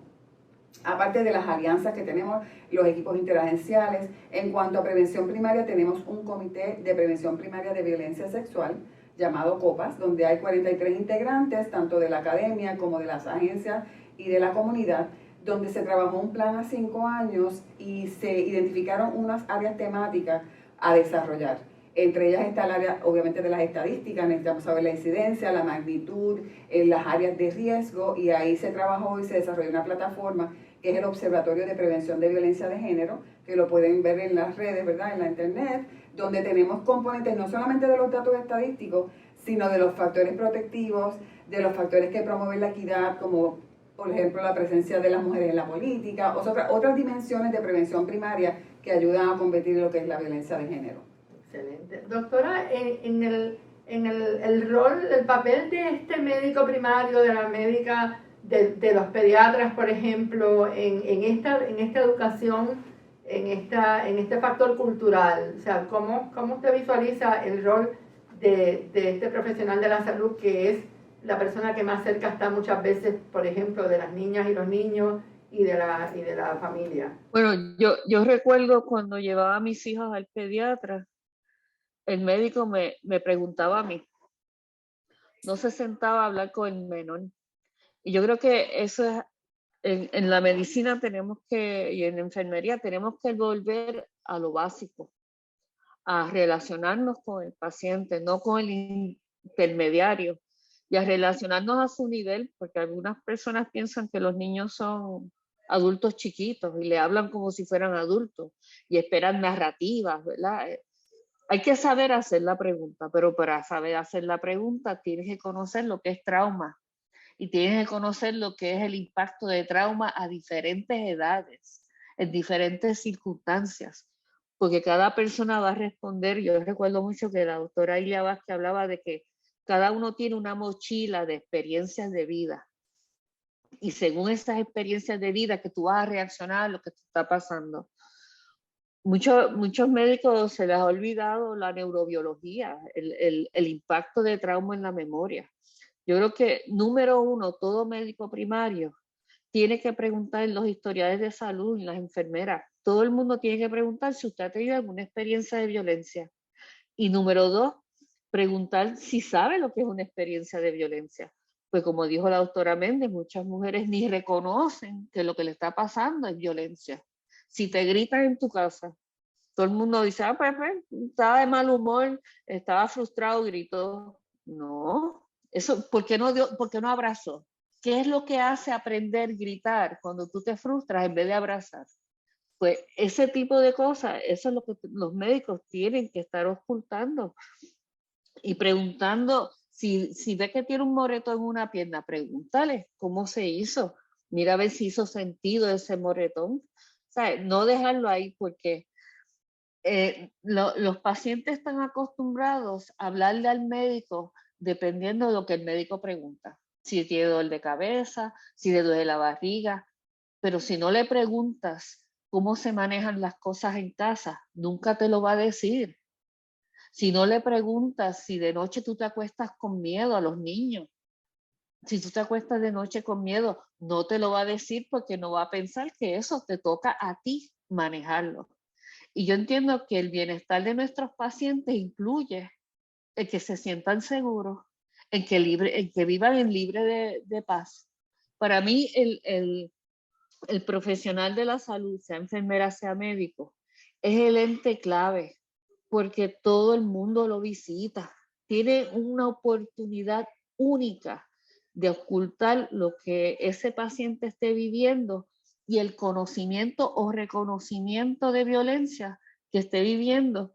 Aparte de las alianzas que tenemos, los equipos interagenciales, en cuanto a prevención primaria, tenemos un comité de prevención primaria de violencia sexual llamado COPAS, donde hay 43 integrantes, tanto de la academia como de las agencias y de la comunidad, donde se trabajó un plan a 5 años y se identificaron unas áreas temáticas a desarrollar. Entre ellas está el área, obviamente, de las estadísticas, necesitamos saber la incidencia, la magnitud, las áreas de riesgo, y ahí se trabajó y se desarrolló una plataforma que es el Observatorio de Prevención de Violencia de Género, que lo pueden ver en las redes, ¿verdad?, en la internet, donde tenemos componentes no solamente de los datos estadísticos, sino de los factores protectivos, de los factores que promueven la equidad, como por ejemplo la presencia de las mujeres en la política, otras dimensiones de prevención primaria que ayudan a combatir lo que es la violencia de género. Excelente. Doctora, en el rol, el papel de este médico primario, de la médica, de los pediatras, por ejemplo, en esta educación, en este factor cultural, o sea, ¿cómo usted visualiza el rol de este profesional de la salud, que es la persona que más cerca está muchas veces, por ejemplo, de las niñas y los niños y de la familia? Bueno, yo recuerdo cuando llevaba a mis hijos al pediatra, el médico me preguntaba a mí, no se sentaba a hablar con el menor. Y yo creo que eso es, en la medicina y en la enfermería tenemos que volver a lo básico, a relacionarnos con el paciente, no con el intermediario, y a relacionarnos a su nivel, porque algunas personas piensan que los niños son adultos chiquitos y le hablan como si fueran adultos y esperan narrativas, ¿verdad? Hay que saber hacer la pregunta, pero para saber hacer la pregunta tienes que conocer lo que es trauma y tienes que conocer lo que es el impacto de trauma a diferentes edades, en diferentes circunstancias, porque cada persona va a responder. Yo recuerdo mucho que la doctora Ilia Vázquez hablaba de que cada uno tiene una mochila de experiencias de vida y según esas experiencias de vida que tú vas a reaccionar a lo que te está pasando. Muchos médicos se les ha olvidado la neurobiología, el impacto de trauma en la memoria. Yo creo que, número uno, todo médico primario tiene que preguntar en los historiales de salud, en las enfermeras. Todo el mundo tiene que preguntar si usted ha tenido alguna experiencia de violencia. Y número dos, preguntar si sabe lo que es una experiencia de violencia. Pues como dijo la doctora Méndez, muchas mujeres ni reconocen que lo que le está pasando es violencia. Si te gritan en tu casa, todo el mundo dice, pues, estaba de mal humor, estaba frustrado, gritó. No, eso, ¿por qué no abrazó? ¿Qué es lo que hace aprender a gritar cuando tú te frustras en vez de abrazar? Pues ese tipo de cosas, eso es lo que los médicos tienen que estar ocultando y preguntando, si ve que tiene un moretón en una pierna, pregúntale cómo se hizo, mira a ver si hizo sentido ese moretón. O sea, no dejarlo ahí porque los pacientes están acostumbrados a hablarle al médico dependiendo de lo que el médico pregunta. Si tiene dolor de cabeza, si le duele la barriga, pero si no le preguntas cómo se manejan las cosas en casa, nunca te lo va a decir. Si no le preguntas si de noche tú te acuestas con miedo a los niños, si tú te acuestas de noche con miedo, no te lo va a decir porque no va a pensar que eso te toca a ti manejarlo. Y yo entiendo que el bienestar de nuestros pacientes incluye el que se sientan seguros, en que vivan en libre de paz. Para mí, el profesional de la salud, sea enfermera, sea médico, es el ente clave, porque todo el mundo lo visita. Tiene una oportunidad única de ocultar lo que ese paciente esté viviendo y el conocimiento o reconocimiento de violencia que esté viviendo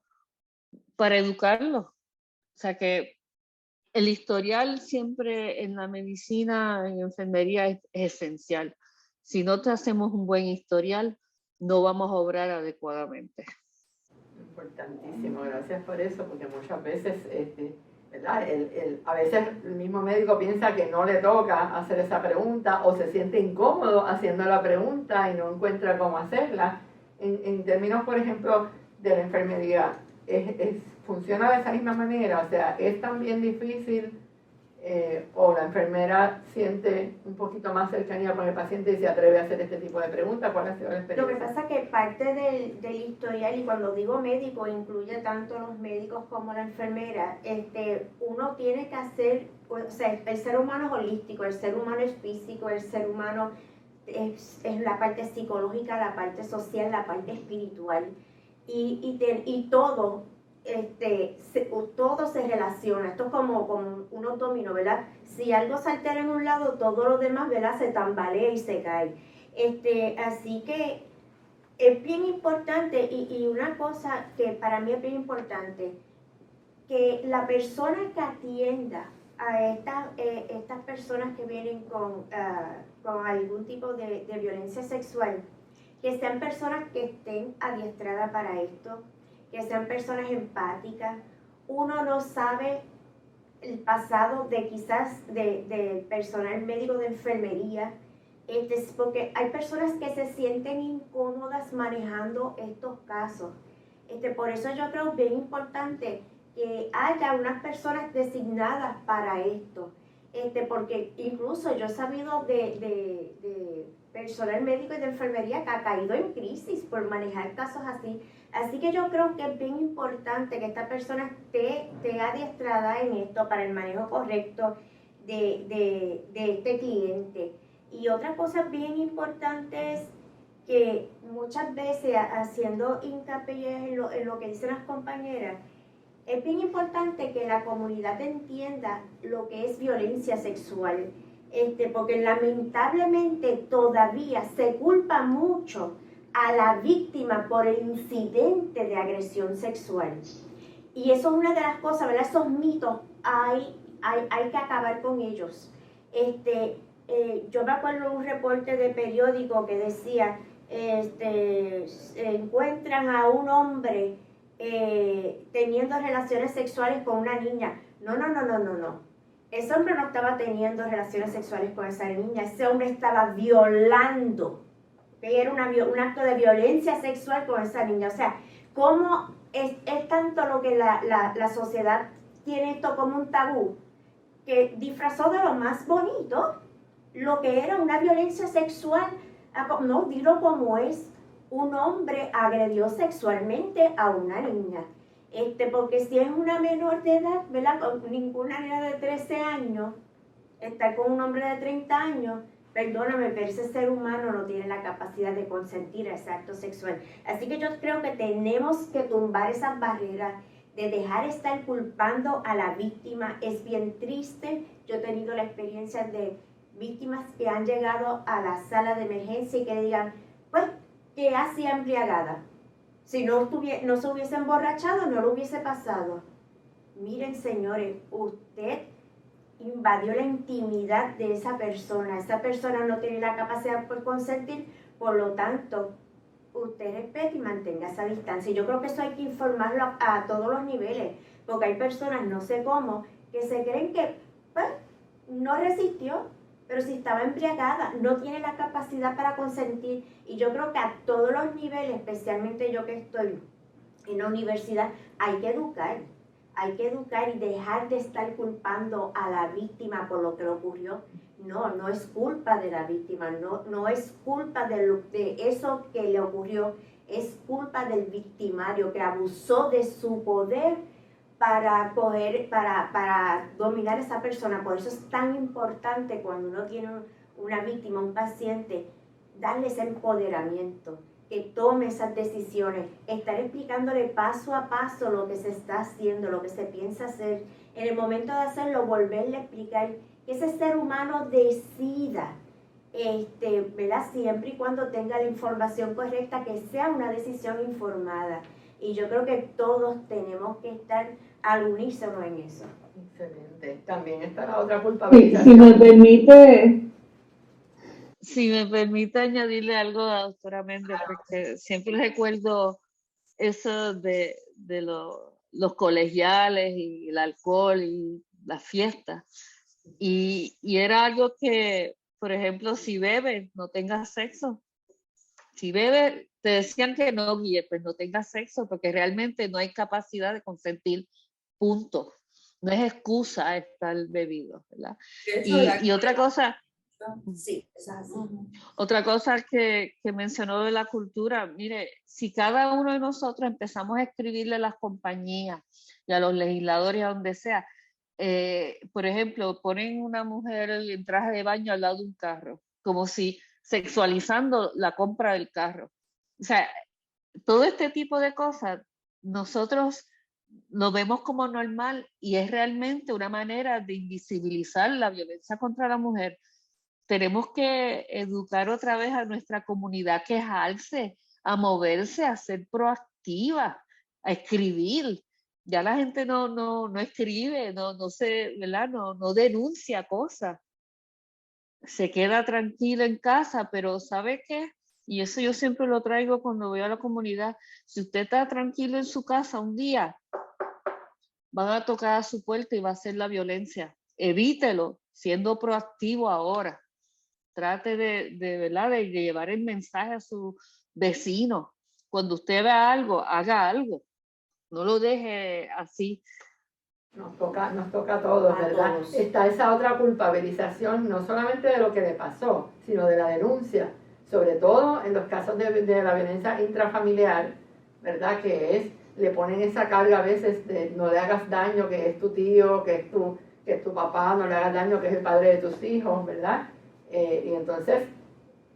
para educarlo. O sea que el historial siempre en la medicina, en enfermería, es esencial. Si no te hacemos un buen historial, no vamos a obrar adecuadamente. Importantísimo, gracias por eso, porque muchas veces, ¿verdad? A veces el mismo médico piensa que no le toca hacer esa pregunta o se siente incómodo haciendo la pregunta y no encuentra cómo hacerla. En términos, por ejemplo, de la enfermería, funciona de esa misma manera, o sea, es también difícil o la enfermera siente un poquito más cercanía con el paciente y se atreve a hacer este tipo de preguntas. ¿Cuál ha sido la experiencia? Lo que pasa es que parte del historial, y cuando digo médico, incluye tanto los médicos como la enfermera, uno tiene que hacer, o sea, el ser humano es holístico, el ser humano es físico, el ser humano es la parte psicológica, la parte social, la parte espiritual, y todo, todo se relaciona. Esto es como un dominó, ¿verdad? Si algo se altera en un lado, todo lo demás, ¿verdad?, se tambalea y se cae. Así que es bien importante, y una cosa que para mí es bien importante, que la persona que atienda a estas personas que vienen con algún tipo de violencia sexual, que sean personas que estén adiestradas para esto, que sean personas empáticas. Uno no sabe el pasado de quizás de personal médico de enfermería, porque hay personas que se sienten incómodas manejando estos casos. Por eso yo creo bien importante que haya unas personas designadas para esto, porque incluso yo he sabido de personal médico y de enfermería que ha caído en crisis por manejar casos así. Así que yo creo que es bien importante que esta persona esté adiestrada en esto para el manejo correcto de este cliente. Y otra cosa bien importante es que muchas veces, haciendo hincapié en lo que dicen las compañeras, es bien importante que la comunidad entienda lo que es violencia sexual, porque lamentablemente todavía se culpa mucho a la víctima por el incidente de agresión sexual. Y eso es una de las cosas, ¿verdad? Esos mitos hay que acabar con ellos. Yo me acuerdo de un reporte de periódico que decía, encuentran a un hombre teniendo relaciones sexuales con una niña. No. Ese hombre no estaba teniendo relaciones sexuales con esa niña, ese hombre estaba violando. Era un acto de violencia sexual con esa niña. O sea, cómo es tanto lo que la sociedad tiene esto como un tabú, que disfrazó de lo más bonito lo que era una violencia sexual. No, dilo como es. Un hombre agredió sexualmente a una niña. Porque si es una menor de edad, ¿verdad? Con ninguna niña de 13 años, estar con un hombre de 30 años, perdóname, pero ese ser humano no tiene la capacidad de consentir ese acto sexual. Así que yo creo que tenemos que tumbar esas barreras, de dejar de estar culpando a la víctima. Es bien triste. Yo he tenido la experiencia de víctimas que han llegado a la sala de emergencia y que digan, pues, ¿qué hacía embriagada? Si no se hubiese emborrachado, no lo hubiese pasado. Miren, señores, usted invadió la intimidad de esa persona no tiene la capacidad por consentir, por lo tanto, usted respete y mantenga esa distancia. Y yo creo que eso hay que informarlo a todos los niveles, porque hay personas, no sé cómo, que se creen que, pues, no resistió, pero si estaba embriagada, no tiene la capacidad para consentir. Y yo creo que a todos los niveles, especialmente yo que estoy en la universidad, hay que educar y dejar de estar culpando a la víctima por lo que le ocurrió. No es culpa de la víctima, no es culpa de eso que le ocurrió, es culpa del victimario que abusó de su poder para dominar a esa persona. Por eso es tan importante cuando uno tiene una víctima, un paciente, darle ese empoderamiento, que tome esas decisiones, estar explicándole paso a paso lo que se está haciendo, lo que se piensa hacer. En el momento de hacerlo, volverle a explicar que ese ser humano decida, ¿verdad? Siempre y cuando tenga la información correcta, que sea una decisión informada. Y yo creo que todos tenemos que estar al unísono en eso. Excelente. También está la otra Sí, culpabilización. si me permite añadirle algo a la doctora Méndez, porque siempre recuerdo eso de los colegiales y el alcohol y las fiestas. Y era algo que, por ejemplo, si bebes, no tengas sexo. Si bebes, te decían que no guíes, pues no tengas sexo, porque realmente no hay capacidad de consentir, punto. No es excusa estar bebido, ¿verdad? Y otra cosa... Sí, eso es así. Otra cosa que mencionó de la cultura, mire, si cada uno de nosotros empezamos a escribirle a las compañías y a los legisladores, a donde sea, por ejemplo, ponen una mujer en traje de baño al lado de un carro, como si sexualizando la compra del carro. O sea, todo este tipo de cosas, nosotros lo vemos como normal y es realmente una manera de invisibilizar la violencia contra la mujer. Tenemos que educar otra vez a nuestra comunidad, quejarse, a moverse, a ser proactiva, a escribir. Ya la gente no escribe, no se, ¿verdad? No denuncia cosas. Se queda tranquila en casa, pero ¿sabe qué? Y eso yo siempre lo traigo cuando voy a la comunidad. Si usted está tranquilo en su casa un día, van a tocar a su puerta y va a ser la violencia. Evítelo, siendo proactivo ahora. Trate ¿verdad? De llevar el mensaje a su vecino. Cuando usted vea algo, haga algo. No lo deje así. Nos toca a todos, ¿verdad? Todos. Está esa otra culpabilización, no solamente de lo que le pasó, sino de la denuncia. Sobre todo en los casos de la violencia intrafamiliar, ¿verdad? Que es, le ponen esa carga a veces de no le hagas daño, que es tu tío, que es tu papá, no le hagas daño, que es el padre de tus hijos, ¿verdad? Y entonces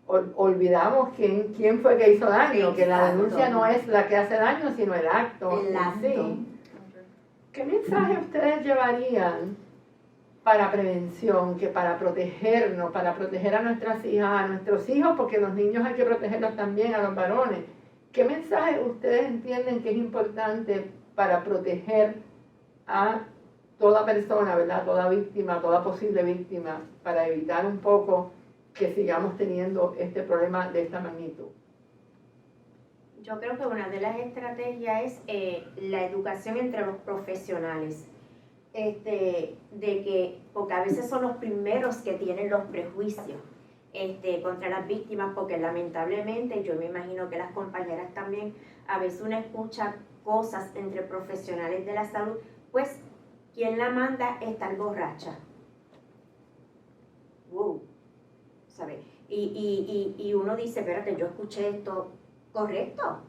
olvidamos quién fue que hizo daño, que la denuncia no es la que hace daño, sino el acto. El acto. Sí. ¿Qué mensaje ustedes llevarían para prevención, que para protegernos, para proteger a nuestras hijas, a nuestros hijos, porque los niños hay que protegerlos también, a los varones? ¿Qué mensaje ustedes entienden que es importante para proteger a toda persona, ¿verdad? Toda víctima, toda posible víctima, para evitar un poco que sigamos teniendo este problema de esta magnitud? Yo creo que una de las estrategias es la educación entre los profesionales. Porque a veces son los primeros que tienen los prejuicios contra las víctimas, porque lamentablemente, yo me imagino que las compañeras también, a veces uno escucha cosas entre profesionales de la salud, pues, ¿quién la manda a estar borracha? wow, ¿sabes? Y uno dice, espérate, yo escuché esto, correcto.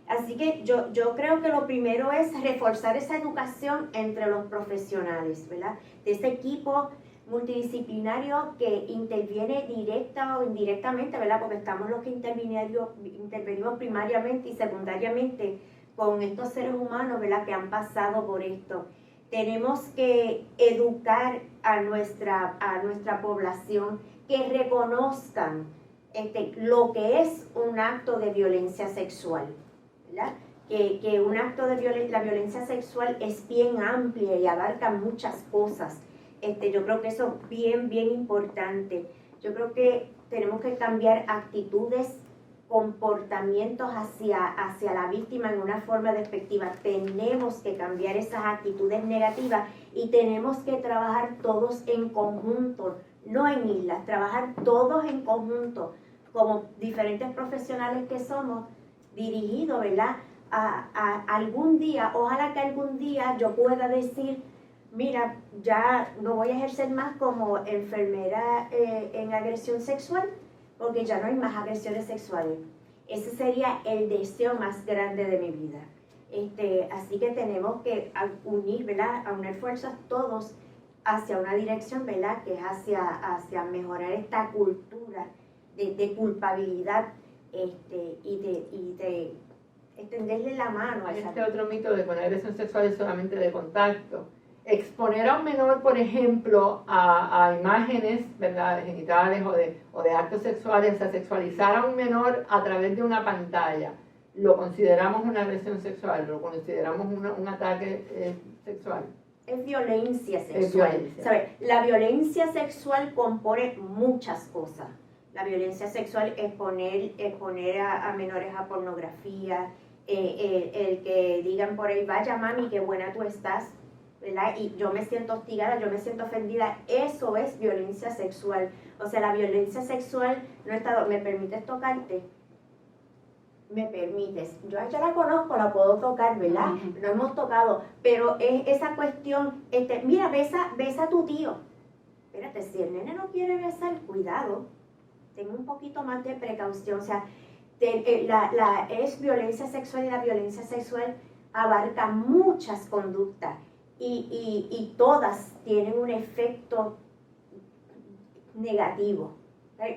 Así que yo creo que lo primero es reforzar esa educación entre los profesionales, ¿verdad? De ese equipo multidisciplinario que interviene directa o indirectamente, ¿verdad? Porque estamos los que intervenimos primariamente y secundariamente con estos seres humanos, ¿verdad? Que han pasado por esto. Tenemos que educar a nuestra población, que reconozcan lo que es un acto de violencia sexual, ¿verdad? Que un acto de la violencia sexual es bien amplia y abarca muchas cosas. Yo creo que eso es bien, bien importante. Yo creo que tenemos que cambiar actitudes, comportamientos hacia la víctima en una forma despectiva. Tenemos que cambiar esas actitudes negativas y tenemos que trabajar todos en conjunto, no en islas, trabajar todos en conjunto, como diferentes profesionales que somos, dirigidos, ¿verdad? A algún día, ojalá que algún día yo pueda decir, mira, ya no voy a ejercer más como enfermera en agresión sexual, porque ya no hay más agresiones sexuales. Ese sería el deseo más grande de mi vida. Así que tenemos que unir, ¿verdad? Aunar fuerzas todos hacia una dirección, ¿verdad? Que es hacia mejorar esta cultura de culpabilidad y de extenderle la mano a esa. Otro mito de que una agresión sexual es solamente de contacto. Exponer a un menor, por ejemplo, a imágenes, ¿verdad?, genitales o de actos sexuales, o sea, sexualizar a un menor a través de una pantalla, ¿lo consideramos una agresión sexual? ¿Lo consideramos un ataque sexual? Es violencia sexual. Es violencia. ¿Sabes? La violencia sexual compone muchas cosas. La violencia sexual es exponer a menores a pornografía, el que digan por ahí, vaya mami, qué buena tú estás, ¿verdad? Y yo me siento hostigada, yo me siento ofendida. Eso es violencia sexual. O sea, la violencia sexual no está, ¿me permites tocarte? Me permites. Yo la conozco, la puedo tocar, ¿verdad? Uh-huh. No hemos tocado, pero es esa cuestión, mira, besa a tu tío. Espérate, si el nene no quiere besar, cuidado, ten un poquito más de precaución. O sea, es violencia sexual y la violencia sexual abarca muchas conductas y todas tienen un efecto negativo.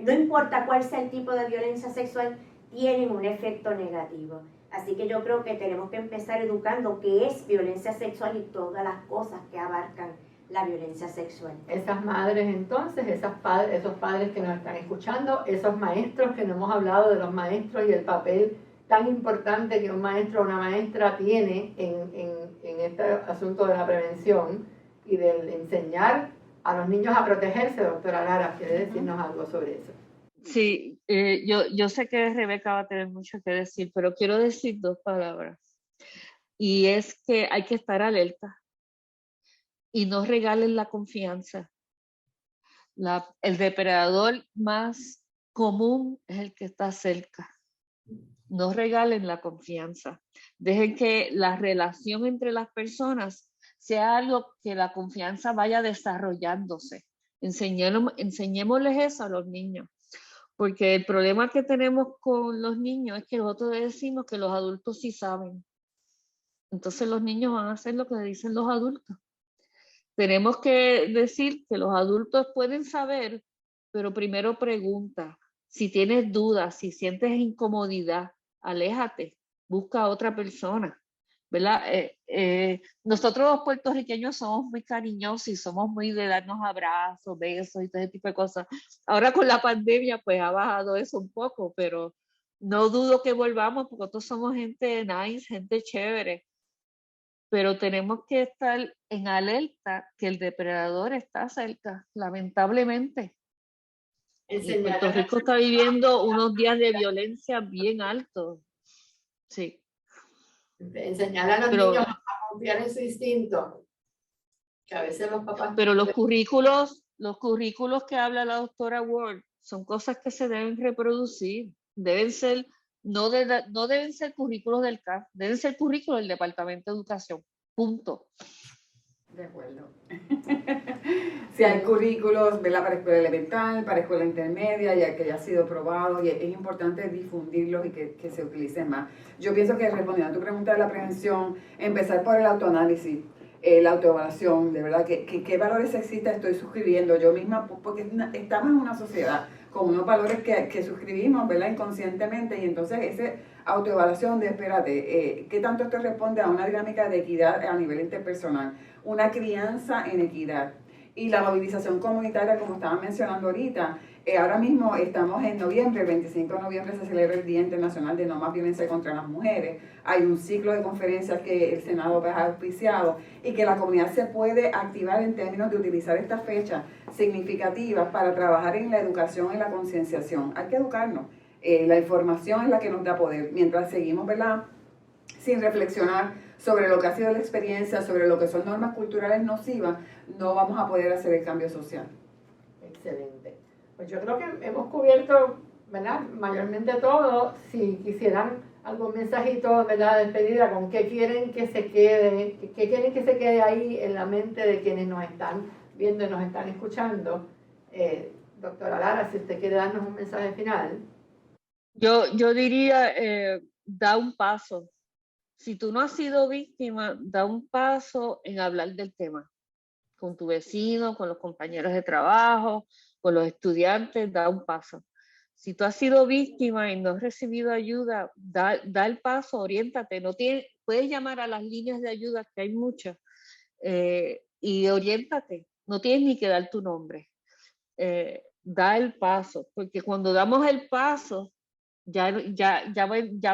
No importa cuál sea el tipo de violencia sexual, tienen un efecto negativo. Así que yo creo que tenemos que empezar educando qué es violencia sexual y todas las cosas que abarcan la violencia sexual. Esas madres entonces, esos padres que nos están escuchando, esos maestros que no hemos hablado de los maestros y el papel tan importante que un maestro o una maestra tiene en este asunto de la prevención y del enseñar a los niños a protegerse. Doctora Lara, ¿quiere decirnos algo sobre eso? Sí, yo sé que Rebeca va a tener mucho que decir, pero quiero decir dos palabras. Y es que hay que estar alerta y no regalen la confianza. El depredador más común es el que está cerca. No regalen la confianza. Dejen que la relación entre las personas sea algo que la confianza vaya desarrollándose. Enseñémosles eso a los niños. Porque el problema que tenemos con los niños es que nosotros decimos que los adultos sí saben. Entonces los niños van a hacer lo que dicen los adultos. Tenemos que decir que los adultos pueden saber, pero primero pregunta. Si tienes dudas, si sientes incomodidad, aléjate, busca a otra persona, ¿verdad? Nosotros los puertorriqueños somos muy cariñosos y somos muy de darnos abrazos, besos y todo ese tipo de cosas. Ahora con la pandemia pues ha bajado eso un poco, pero no dudo que volvamos porque nosotros somos gente nice, gente chévere. Pero tenemos que estar en alerta que el depredador está cerca, lamentablemente. Y Puerto Rico está viviendo unos días de violencia bien altos. Sí. Enseñar a los niños a confiar en su instinto, que a veces los papás... Pero los currículos que habla la doctora Ward son cosas que se deben reproducir. Deben ser, no deben ser currículos del CAF, deben ser currículos del Departamento de Educación. Punto. De acuerdo. Si hay currículos, ¿verdad? Para escuela elemental, para escuela intermedia, ya que ya ha sido probado, y es importante difundirlos y que se utilicen más. Yo pienso que, respondiendo a tu pregunta de la prevención, empezar por el autoanálisis, la autoevaluación, de verdad, qué valores sexistas estoy suscribiendo yo misma, porque estamos en una sociedad con unos valores que suscribimos, ¿verdad? Inconscientemente, y entonces esa autoevaluación de, espérate, ¿qué tanto esto responde a una dinámica de equidad a nivel interpersonal? Una crianza en equidad. Y la movilización comunitaria, como estaban mencionando ahorita, ahora mismo estamos en noviembre, el 25 de noviembre se celebra el Día Internacional de No Más Violencia contra las Mujeres. Hay un ciclo de conferencias que el Senado ha auspiciado y que la comunidad se puede activar en términos de utilizar estas fechas significativas para trabajar en la educación y la concienciación. Hay que educarnos. La información es la que nos da poder. Mientras seguimos, ¿verdad?, sin reflexionar sobre lo que ha sido la experiencia, sobre lo que son normas culturales nocivas, no vamos a poder hacer el cambio social. Excelente. Pues yo creo que hemos cubierto, ¿verdad?, mayormente todo. Si quisieran algún mensajito, ¿verdad?, de despedida, con qué quieren que se quede, qué quieren que se quede ahí en la mente de quienes nos están viendo y nos están escuchando. Doctora Lara, si usted quiere darnos un mensaje final. Yo diría, da un paso. Si tú no has sido víctima, da un paso en hablar del tema. Con tu vecino, con los compañeros de trabajo, con los estudiantes, da un paso. Si tú has sido víctima y no has recibido ayuda, da el paso, oriéntate. Puedes llamar a las líneas de ayuda, que hay muchas, y oriéntate. No tienes ni que dar tu nombre. Da el paso, porque cuando damos el paso, ya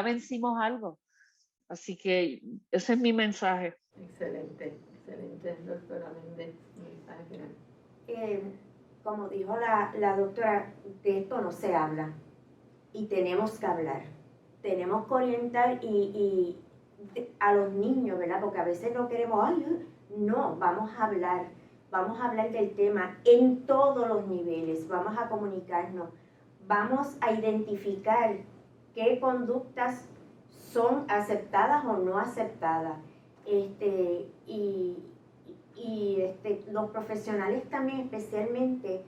vencimos algo. Así que ese es mi mensaje. Excelente, doctora Méndez. Mensaje final. Como dijo la doctora, de esto no se habla y tenemos que hablar. Tenemos que orientar y a los niños, ¿verdad? Porque a veces no queremos, no, vamos a hablar del tema en todos los niveles, vamos a comunicarnos, vamos a identificar qué conductas son aceptadas o no aceptadas. Los profesionales también, especialmente,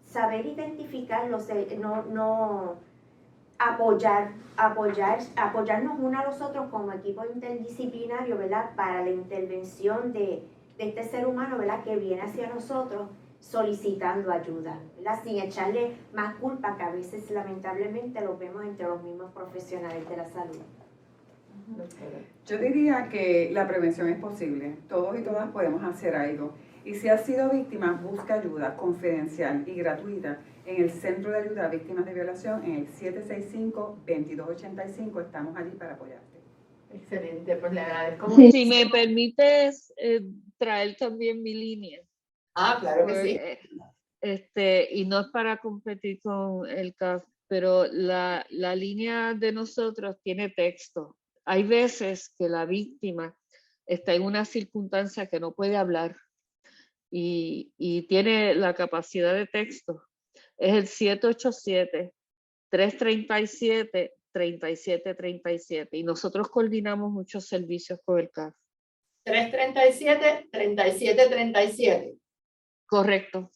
saber identificarlos, apoyarnos unos a los otros como equipo interdisciplinario, ¿verdad?, para la intervención de este ser humano, ¿verdad?, que viene hacia nosotros solicitando ayuda, ¿verdad?, sin echarle más culpa, que a veces lamentablemente lo vemos entre los mismos profesionales de la salud. Yo diría que la prevención es posible, todos y todas podemos hacer algo, y si has sido víctima, busca ayuda confidencial y gratuita en el Centro de Ayuda a Víctimas de Violación, en el 765-2285, estamos allí para apoyarte. Excelente, pues le agradezco mucho. Si me permites traer también mi línea. Claro que sí. Y no es para competir con el CAF, pero la línea de nosotros tiene texto. Hay veces que la víctima está en una circunstancia que no puede hablar y tiene la capacidad de texto. Es el 787-337-3737 y nosotros coordinamos muchos servicios con el CAF. 337-3737. Correcto.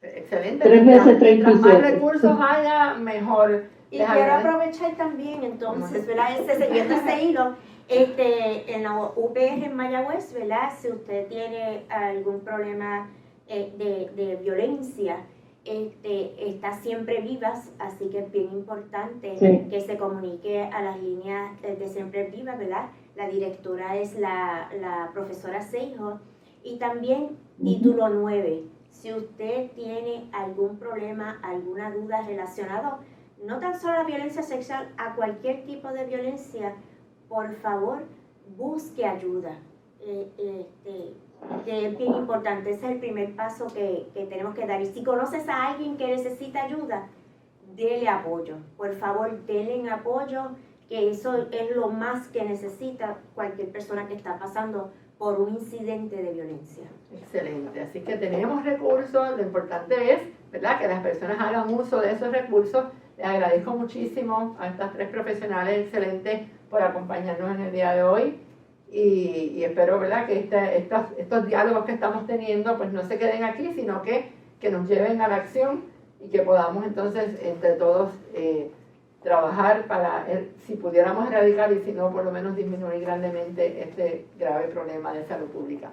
Excelente. 3 veces 37. Mientras más recursos haya, mejor. Y quiero aprovechar también, entonces, ¿verdad?, siguiendo ese hilo, en la UPR en Mayagüez, ¿verdad?, si usted tiene algún problema de violencia, está Siempre Vivas, así que es bien importante que se comunique a las líneas de Siempre Vivas, ¿verdad? La directora es la profesora Seijo, y también título 9. Si usted tiene algún problema, alguna duda relacionada, no tan solo a la violencia sexual, a cualquier tipo de violencia, por favor, busque ayuda. Que es bien importante, ese es el primer paso que tenemos que dar. Y si conoces a alguien que necesita ayuda, dele apoyo. Por favor, denle apoyo, que eso es lo más que necesita cualquier persona que está pasando por un incidente de violencia. Excelente, así que tenemos recursos, lo importante es, ¿verdad?, que las personas hagan uso de esos recursos. Les agradezco muchísimo a estas tres profesionales excelentes por acompañarnos en el día de hoy y espero, ¿verdad?, que estos diálogos que estamos teniendo pues no se queden aquí, sino que nos lleven a la acción y que podamos entonces entre todos trabajar para, si pudiéramos erradicar y si no, por lo menos disminuir grandemente este grave problema de salud pública.